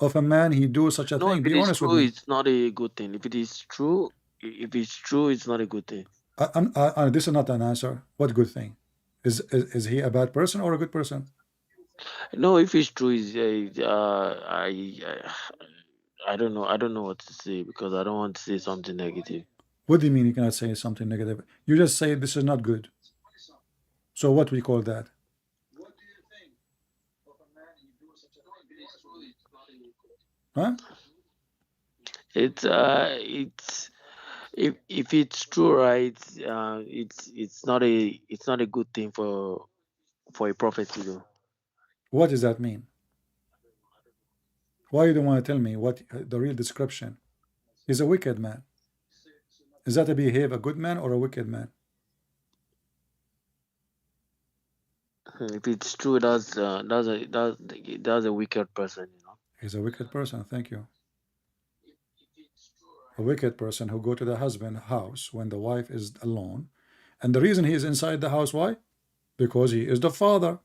of a man he do such a no. thing? If Be it is honest with true, me. it's not a good thing. If it is true, it's not a good thing. This is not an answer. What good thing? Is he a bad person or a good person? No, if it's true, is I don't know. I don't know what to say because I don't want to say something negative. What do you mean you cannot say something negative? You just say this is not good. So what we call that? Huh? It's if it's true, right? It's not a good thing for a prophet to do. What does that mean? Why you don't want to tell me what the real description? He's a wicked man. Is that to behave a good man or a wicked man? If it's true, that's a wicked person, you know. He's a wicked person. Thank you. A wicked person who go to the husband house when the wife is alone, and the reason he is inside the house, why? Because he is the father.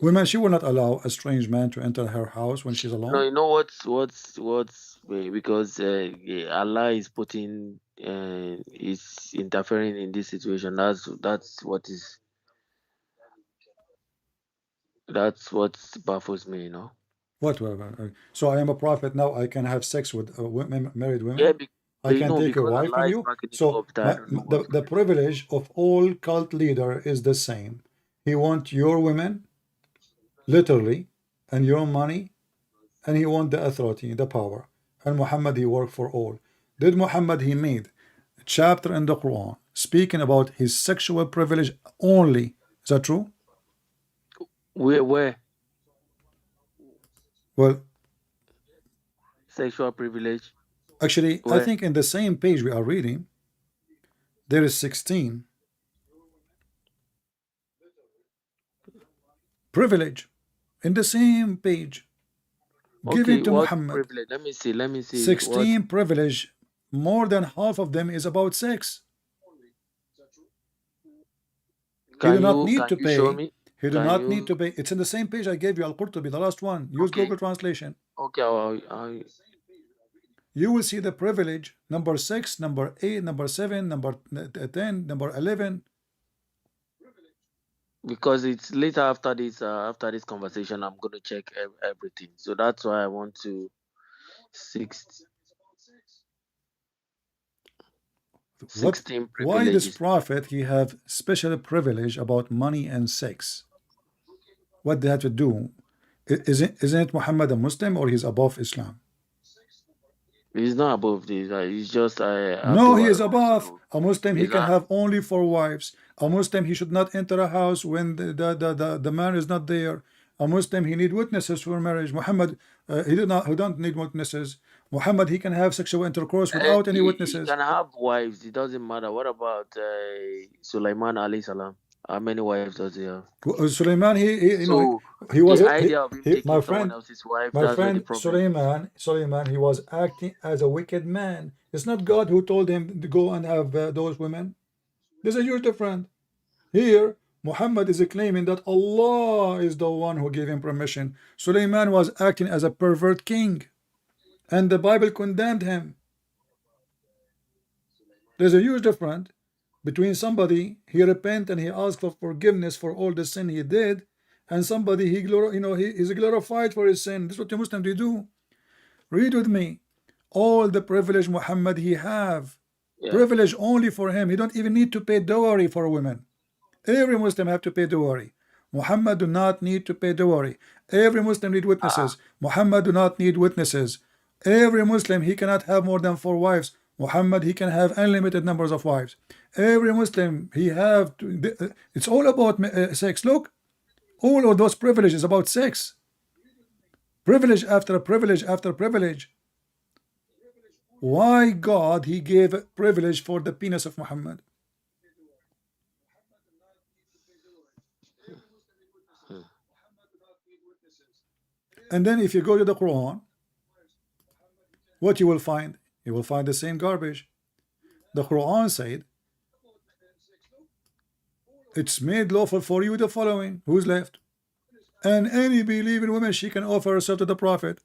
Women, she will not allow a strange man to enter her house when she's No, alone. you know what's because Allah is putting is interfering in this situation. That's what baffles me, you know. What? So I am a prophet now. I can have sex with women, married Yeah, women. I can no, take a because wife from Allah is you. backing it So up. That I don't know what's the going on. privilege of all cult leader is the same. He want your women, literally, and your money, and he want the authority, the power. And Muhammad, he worked for all. Did Muhammad, he made a chapter in the Quran speaking about his sexual privilege only? Is that true? Where Well, sexual privilege? actually, I Where? think in the same page we are reading, there is 16 privilege in the same page given Okay, to what Muhammad. privilege? Let me see. What 16 privilege, more than half of them is about sex. He do not need can to you show pay. me? He do Can not need you? to pay. It's in the same page I gave you, Al-Qurtubi, the last one. Use Okay, Google Translation. okay. You will see the privilege, number 6, number 8, number 7, number 10, number 11. Because it's later after this conversation, I'm gonna check everything. So that's why I want to six, What? 16 Why this privileges. prophet, he have special privilege about money and sex? What they have to do? Isn't it Muhammad a Muslim or he's above Islam? It's not above this. It's just I have No, to he is above. also. A Muslim, he It's can not. have only 4 wives. A Muslim, he should not enter a house when the man is not there. A Muslim, he need witnesses for marriage. Muhammad, he don't need witnesses. Muhammad, he can have sexual intercourse without any He witnesses. can have wives. It doesn't matter. What about Sulaiman alayhi salam? How many wives does he have? Suleiman, So he was the idea of him taking my someone friend, else's wife, that's where the problem is. Suleiman, he was acting as a wicked man. It's not God who told him to go and have those women. There's a huge difference. Here, Muhammad is claiming that Allah is the one who gave him permission. Suleiman was acting as a pervert king, and the Bible condemned him. There's a huge difference between somebody he repent and he asked for forgiveness for all the sin he did, and somebody he is glorified for his sin. This is what the Muslims do. Read with me. All the privilege Muhammad he have, Yeah. privilege only for him. He don't even need to pay dowry for women. Every Muslim have to pay dowry. Muhammad do not need to pay dowry. Every Muslim need Ah, witnesses. Muhammad do not need witnesses. Every Muslim, he cannot have more than 4 wives. Muhammad, he can have unlimited numbers of wives. Every Muslim, he have to, it's all about sex. Look, all of those privileges about sex. Privilege after privilege after privilege. Why God he gave privilege for the penis of Muhammad? hmm. And then if you go to the Quran, what you will find? You will find the same garbage. The Quran said, it's made lawful for you the following. Who's left? And any believing woman, she can offer herself to the Prophet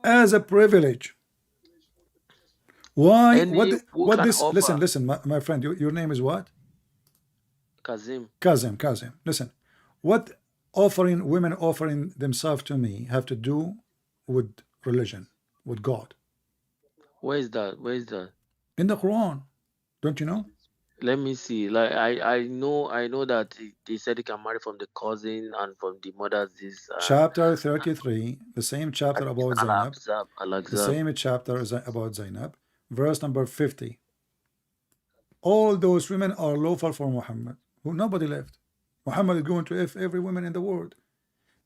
as a privilege. Why? Any who What can this? offer Listen, my friend. Your name is what? Kazim. Kazim. Listen. What women offering themselves to me have to do with religion, with God? Where is that? Where is that? In the Quran, don't you know? Let me see. Like I know that they said you can marry from the cousin and from the mother's this Chapter 33, the same chapter about Zainab, Al the Akzab. same chapter about Zainab, verse number 50. All those women are lawful for Muhammad, who nobody left. Muhammad is going to every woman in the world.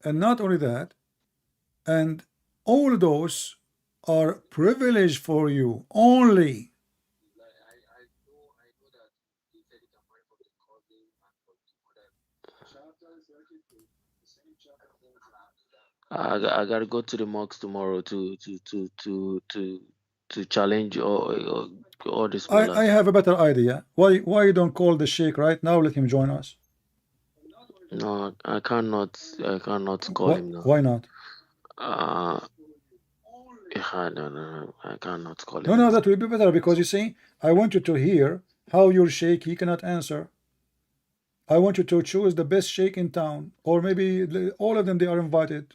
And not only that, and all those are privileged for you only. I gotta go to the mosque tomorrow to challenge all the I scholars. have a better idea. Why you don't call the sheikh right now? Let him join us. No, I cannot call him now. Why not? Uh, no, I cannot call No, him no, now. that will be better because you see, I want you to hear how your sheikh he cannot answer. I want you to choose the best sheikh in town, or maybe all of them they are invited,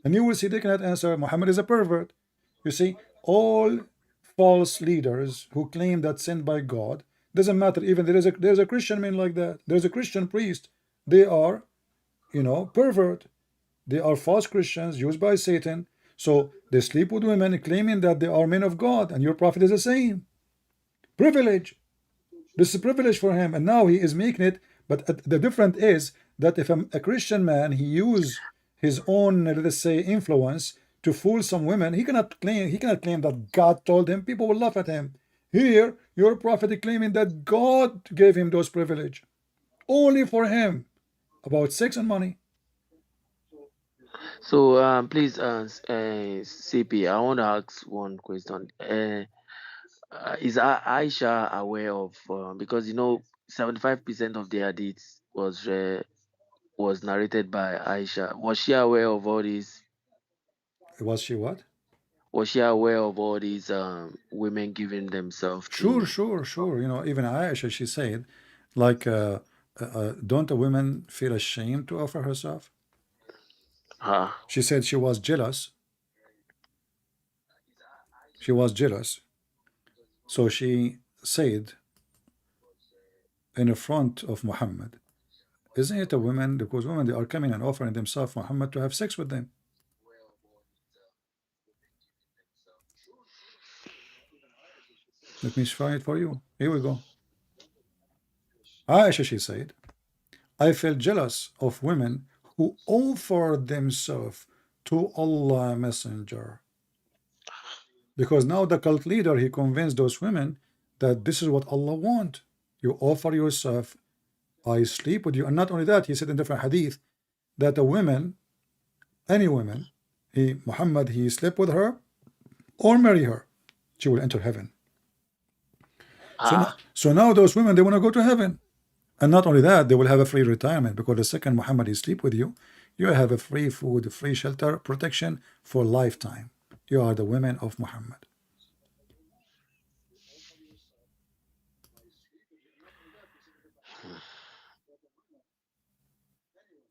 and you will see they cannot answer. Muhammad is a pervert. You see, all false leaders who claim that sent by God, doesn't matter. Even there's a Christian man like that. There's a Christian priest. They are, pervert. They are false Christians used by Satan. So they sleep with women claiming that they are men of God, and your prophet is the same. Privilege. This is a privilege for him, and now he is making it. But the difference is that if a Christian man he use his own, let's say, influence to fool some women, he cannot claim that God told him. People will laugh at him. Here, your prophet is claiming that God gave him those privilege only for him about sex and money. So please, CP, I want to ask one question. Is Aisha aware of because 75% of the hadith was narrated by Aisha. Was she aware of all these? Was she what? Was she aware of all these women giving themselves Sure, to? sure, sure. Even Aisha, she said, like, don't the women feel ashamed to offer herself? Her? She said she was jealous. She was jealous. So she said in the front of Muhammad, isn't it a woman? Because women, they are coming and offering themselves Muhammad to have sex with them. Let me find it for you. Here we go. Aisha, she said, I felt jealous of women who offered themselves to Allah Messenger. Because now the cult leader, he convinced those women that this is what Allah want. You offer yourself, I sleep with you. And not only that, he said in different hadith that a woman, any woman, Muhammad, he slept with her or marry her, she will enter heaven. Ah, So now those women, they want to go to heaven. And not only that, they will have a free retirement because the second Muhammad is sleep with you, you have a free food, free shelter, protection for lifetime. You are the women of Muhammad.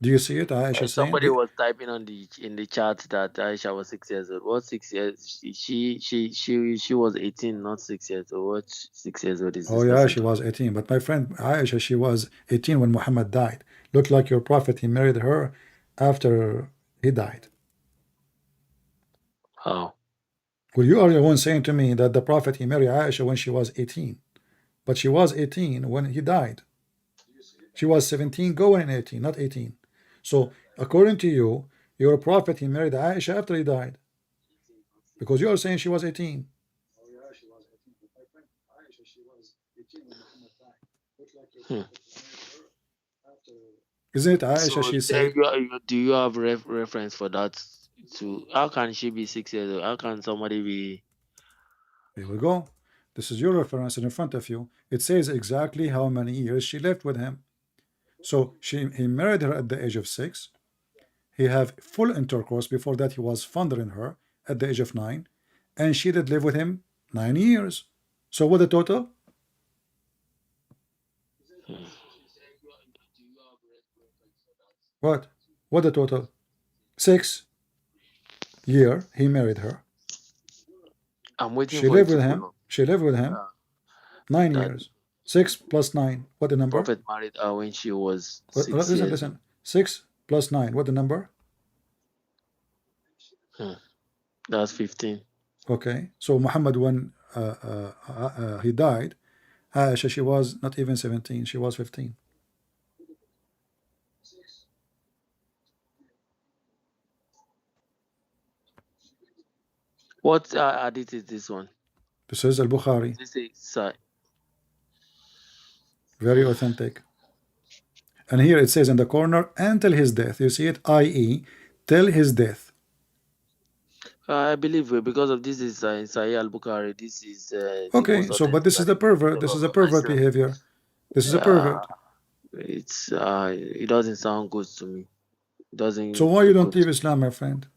Do you see it? Aisha saying, somebody was typing on in the chat that Aisha was 6 years old. What 6 years? She was 18, not 6 years old. What 6 years old is oh this yeah, person she was talking? 18. But my friend Aisha, she was 18 when Muhammad died. Looked like your prophet, he married her after he died. Oh, Well, you are the one saying to me that the prophet, he married Aisha when she was 18. But she was 18 when he died. She was 17 going in 18, not 18. So according to you, your prophet, he married Aisha after he died. Because you are saying she was 18. hmm. Isn't it Aisha, So she said, do you have reference for that? To how can she be 6 years old? How can somebody be? here we go. This is your reference in front of you. It says exactly how many years she lived with him. So he married her at the age of 6. He have full intercourse. Before that, he was fondling her at the age of 9. And she did live with him 9 years. So what the total? Hmm. What? What the total? 6 years he married her. I'm waiting She for it lived to with pull him. up. She lived with him Uh, 9 that years. 6 plus 9. What the number? Prophet married her when she was 6 Listen, years old. listen. 6 plus 9. What the number? That's 15. Okay. So Muhammad, when he died, Aisha, she was not even 17. She was 15. What hadith is this one? This is Al-Bukhari. This is Very authentic. And here it says in the corner, until his death. You see it? I.e. till his death. I believe because of this is in Sahih al-Bukhari. This is the Okay, most so but authentic this is the hadith pervert. This is a pervert behavior. This is a pervert. It's it doesn't sound good to me. It doesn't So why you look don't good. leave Islam, my friend?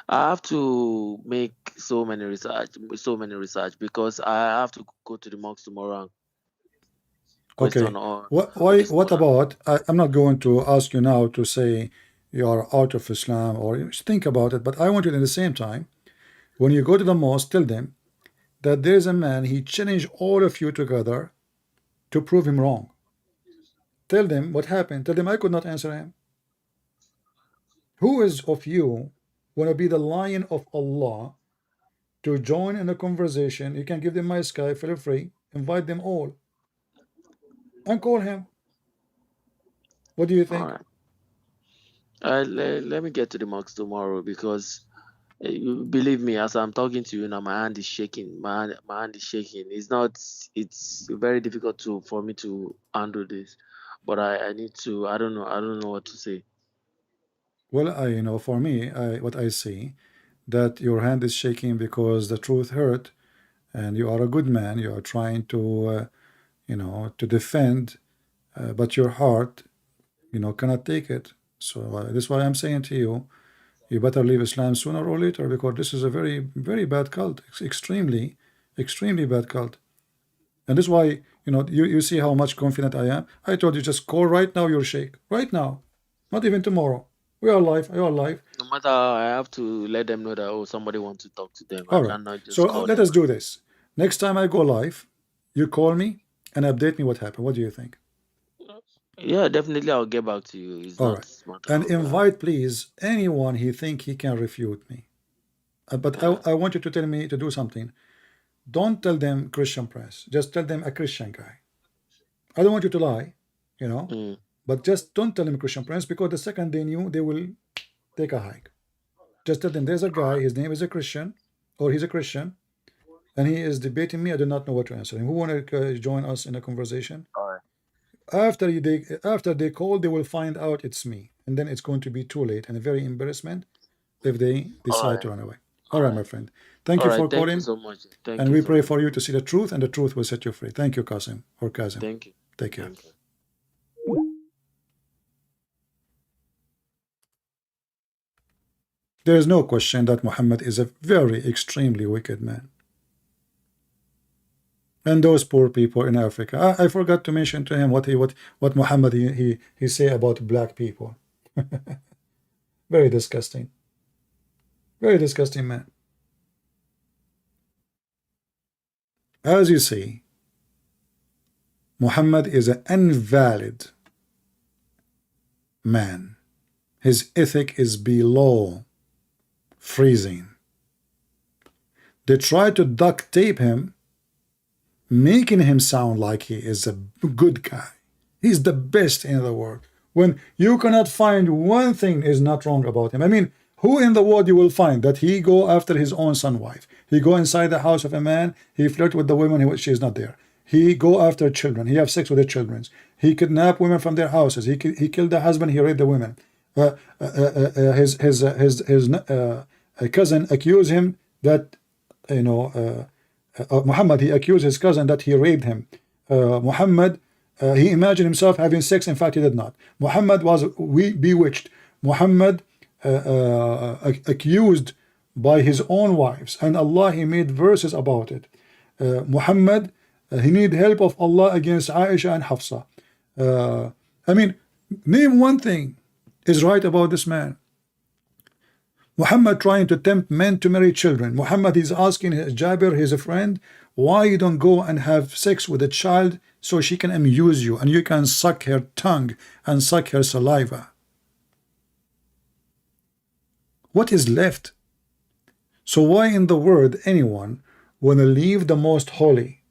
I have to make so many research because I have to go to the mosque tomorrow and question Okay. on Why? this What scholar. about? I'm not going to ask you now to say you are out of Islam or think about it, but I want you at the same time, when you go to the mosque, tell them that there is a man, he challenged all of you together to prove him wrong. Tell them what happened. Tell them I could not answer him. Who is of you want to be the lion of Allah to join in a conversation? You can give them my sky, feel free, invite them all, and call him. What do you All think? right. Let me get to the mosque tomorrow because you believe me, as I'm talking to you now, my hand is shaking. My hand is shaking. It's very difficult for me to handle this, but I need to. I don't know what to say. Well, for me, what I see, that your hand is shaking because the truth hurt, and you are a good man. You are trying to defend, but your heart, cannot take it. So this is why I'm saying to you, you better leave Islam sooner or later because this is a very, very bad cult. It's extremely, extremely bad cult. And this is why, you see how much confident I am. I told you just call right now your sheikh. Right now. Not even tomorrow. We are live. You are live. No matter how, I have to let them know that somebody wants to talk to them. I All right. cannot just So call let them. us do this. Next time I go live, you call me and update me what happened. What do you think? Yeah, definitely I'll get back to you. It's All not right. matter And of invite, please, anyone he think he can refute me. But I want you to tell me to do something. Don't tell them Christian Prince. Just tell them a Christian guy. I don't want you to lie, but just don't tell them Christian Prince because the second they knew, they will take a hike. Just tell them there's a guy, his name is a Christian, or he's a Christian, and he is debating me. I do not know what to answer him. Who want to join us in a conversation? all right. After they call, they will find out it's me, and then it's going to be too late and a very embarrassment if they All decide right. to run away. All right, my friend. Thank All you right. for Thank you calling, so much. Thank and you we so pray much. for you to see the truth, and the truth will set you free. Thank you, Qasim or Kazim. Thank you. Take care. Thank you. There is no question that Muhammad is a very extremely wicked man. And those poor people in Africa. I forgot to mention to him what Muhammad he say about black people. Very disgusting. Very disgusting man. As you see, Muhammad is an invalid man. His ethic is below freezing. They try to duct tape him, making him sound like he is a good guy. He's the best in the world. When you cannot find one thing is not wrong about him. I mean, who in the world you will find that he go after his own son wife? He go inside the house of a man, he flirt with the woman, she is not there. He go after children, he have sex with the children. He kidnap women from their houses. He killed the husband, he raped the women. His cousin accused him that, Muhammad, he accused his cousin that he raped him. Muhammad, he imagined himself having sex. In fact, he did not. Muhammad was bewitched. Muhammad accused by his own wives, and Allah, he made verses about it. Muhammad, he need help of Allah against Aisha and Hafsa. I mean, name one thing is right about this man. Muhammad trying to tempt men to marry children. Muhammad is asking Jabir, his friend, why you don't go and have sex with a child so she can amuse you and you can suck her tongue and suck her saliva. What is left? So why in the world anyone want to leave the most holy,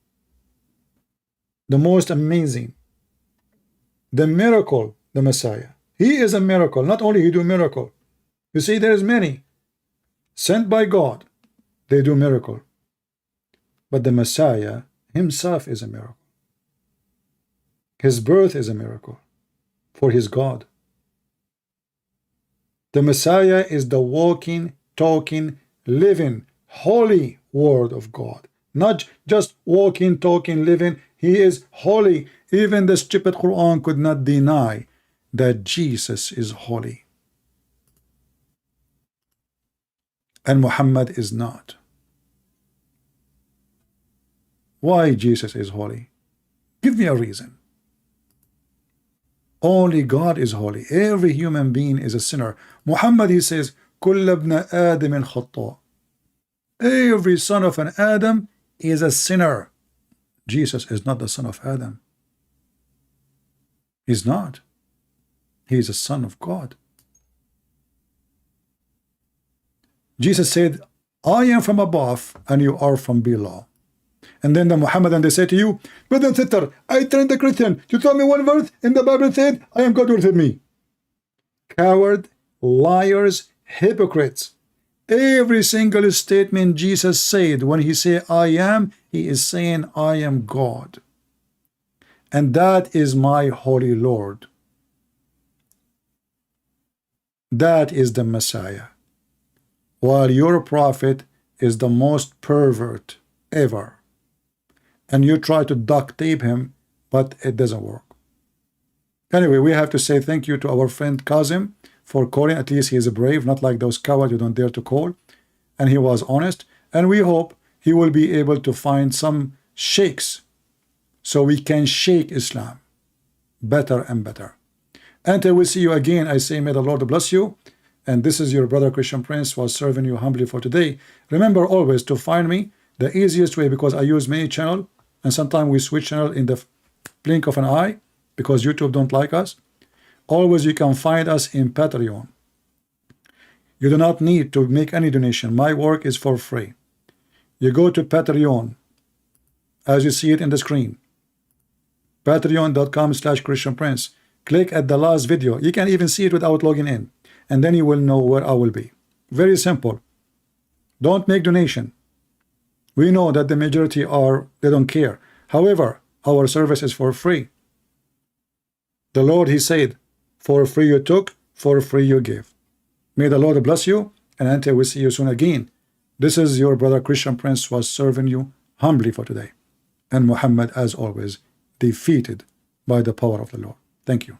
the most amazing, the miracle, the Messiah? He is a miracle. Not only he do miracle. You see, there is many sent by God. They do miracle. But the Messiah himself is a miracle. His birth is a miracle, for his God. The Messiah is the walking, talking, living, holy word of God. Not just walking, talking, living. He is holy. Even the stupid Quran could not deny that Jesus is holy. And Muhammad is not. Why Jesus is holy? Give me a reason. Only God is holy. Every human being is a sinner. Muhammad, he says, كل ابن آدم خطاء. Every son of an Adam is a sinner. Jesus is not the son of Adam. He's not. He is a son of God. Jesus said, I am from above and you are from below. And then the Muhammadan, they say to you, brother and sister, I turned the Christian. You tell me one verse in the Bible said, I am God with me. Coward, liars, hypocrites. Every single statement Jesus said, when he said I am, he is saying I am God. And that is my holy Lord. That is the Messiah. While your prophet is the most pervert ever. And you try to duct tape him, but it doesn't work. Anyway, we have to say thank you to our friend Kazim for calling. At least he is brave, not like those cowards who don't dare to call. And he was honest. And we hope he will be able to find some sheikhs so we can shake Islam better and better. Until we see you again, I say may the Lord bless you. And this is your brother Christian Prince was serving you humbly for today. Remember always to find me the easiest way, because I use many channels and sometimes we switch channel in the blink of an eye because YouTube don't like us. Always you can find us in Patreon. You do not need to make any donation. My work is for free. You go to Patreon as you see it in the screen. Patreon.com/Christian Prince. Click at the last video. You can even see it without logging in. And then you will know where I will be. Very simple. Don't make donation. We know that the majority they don't care. However, our service is for free. The Lord, he said, for free you took, for free you give. May the Lord bless you, and until we see you soon again, this is your brother Christian Prince was serving you humbly for today. And Muhammad, as always, defeated by the power of the Lord. Thank you.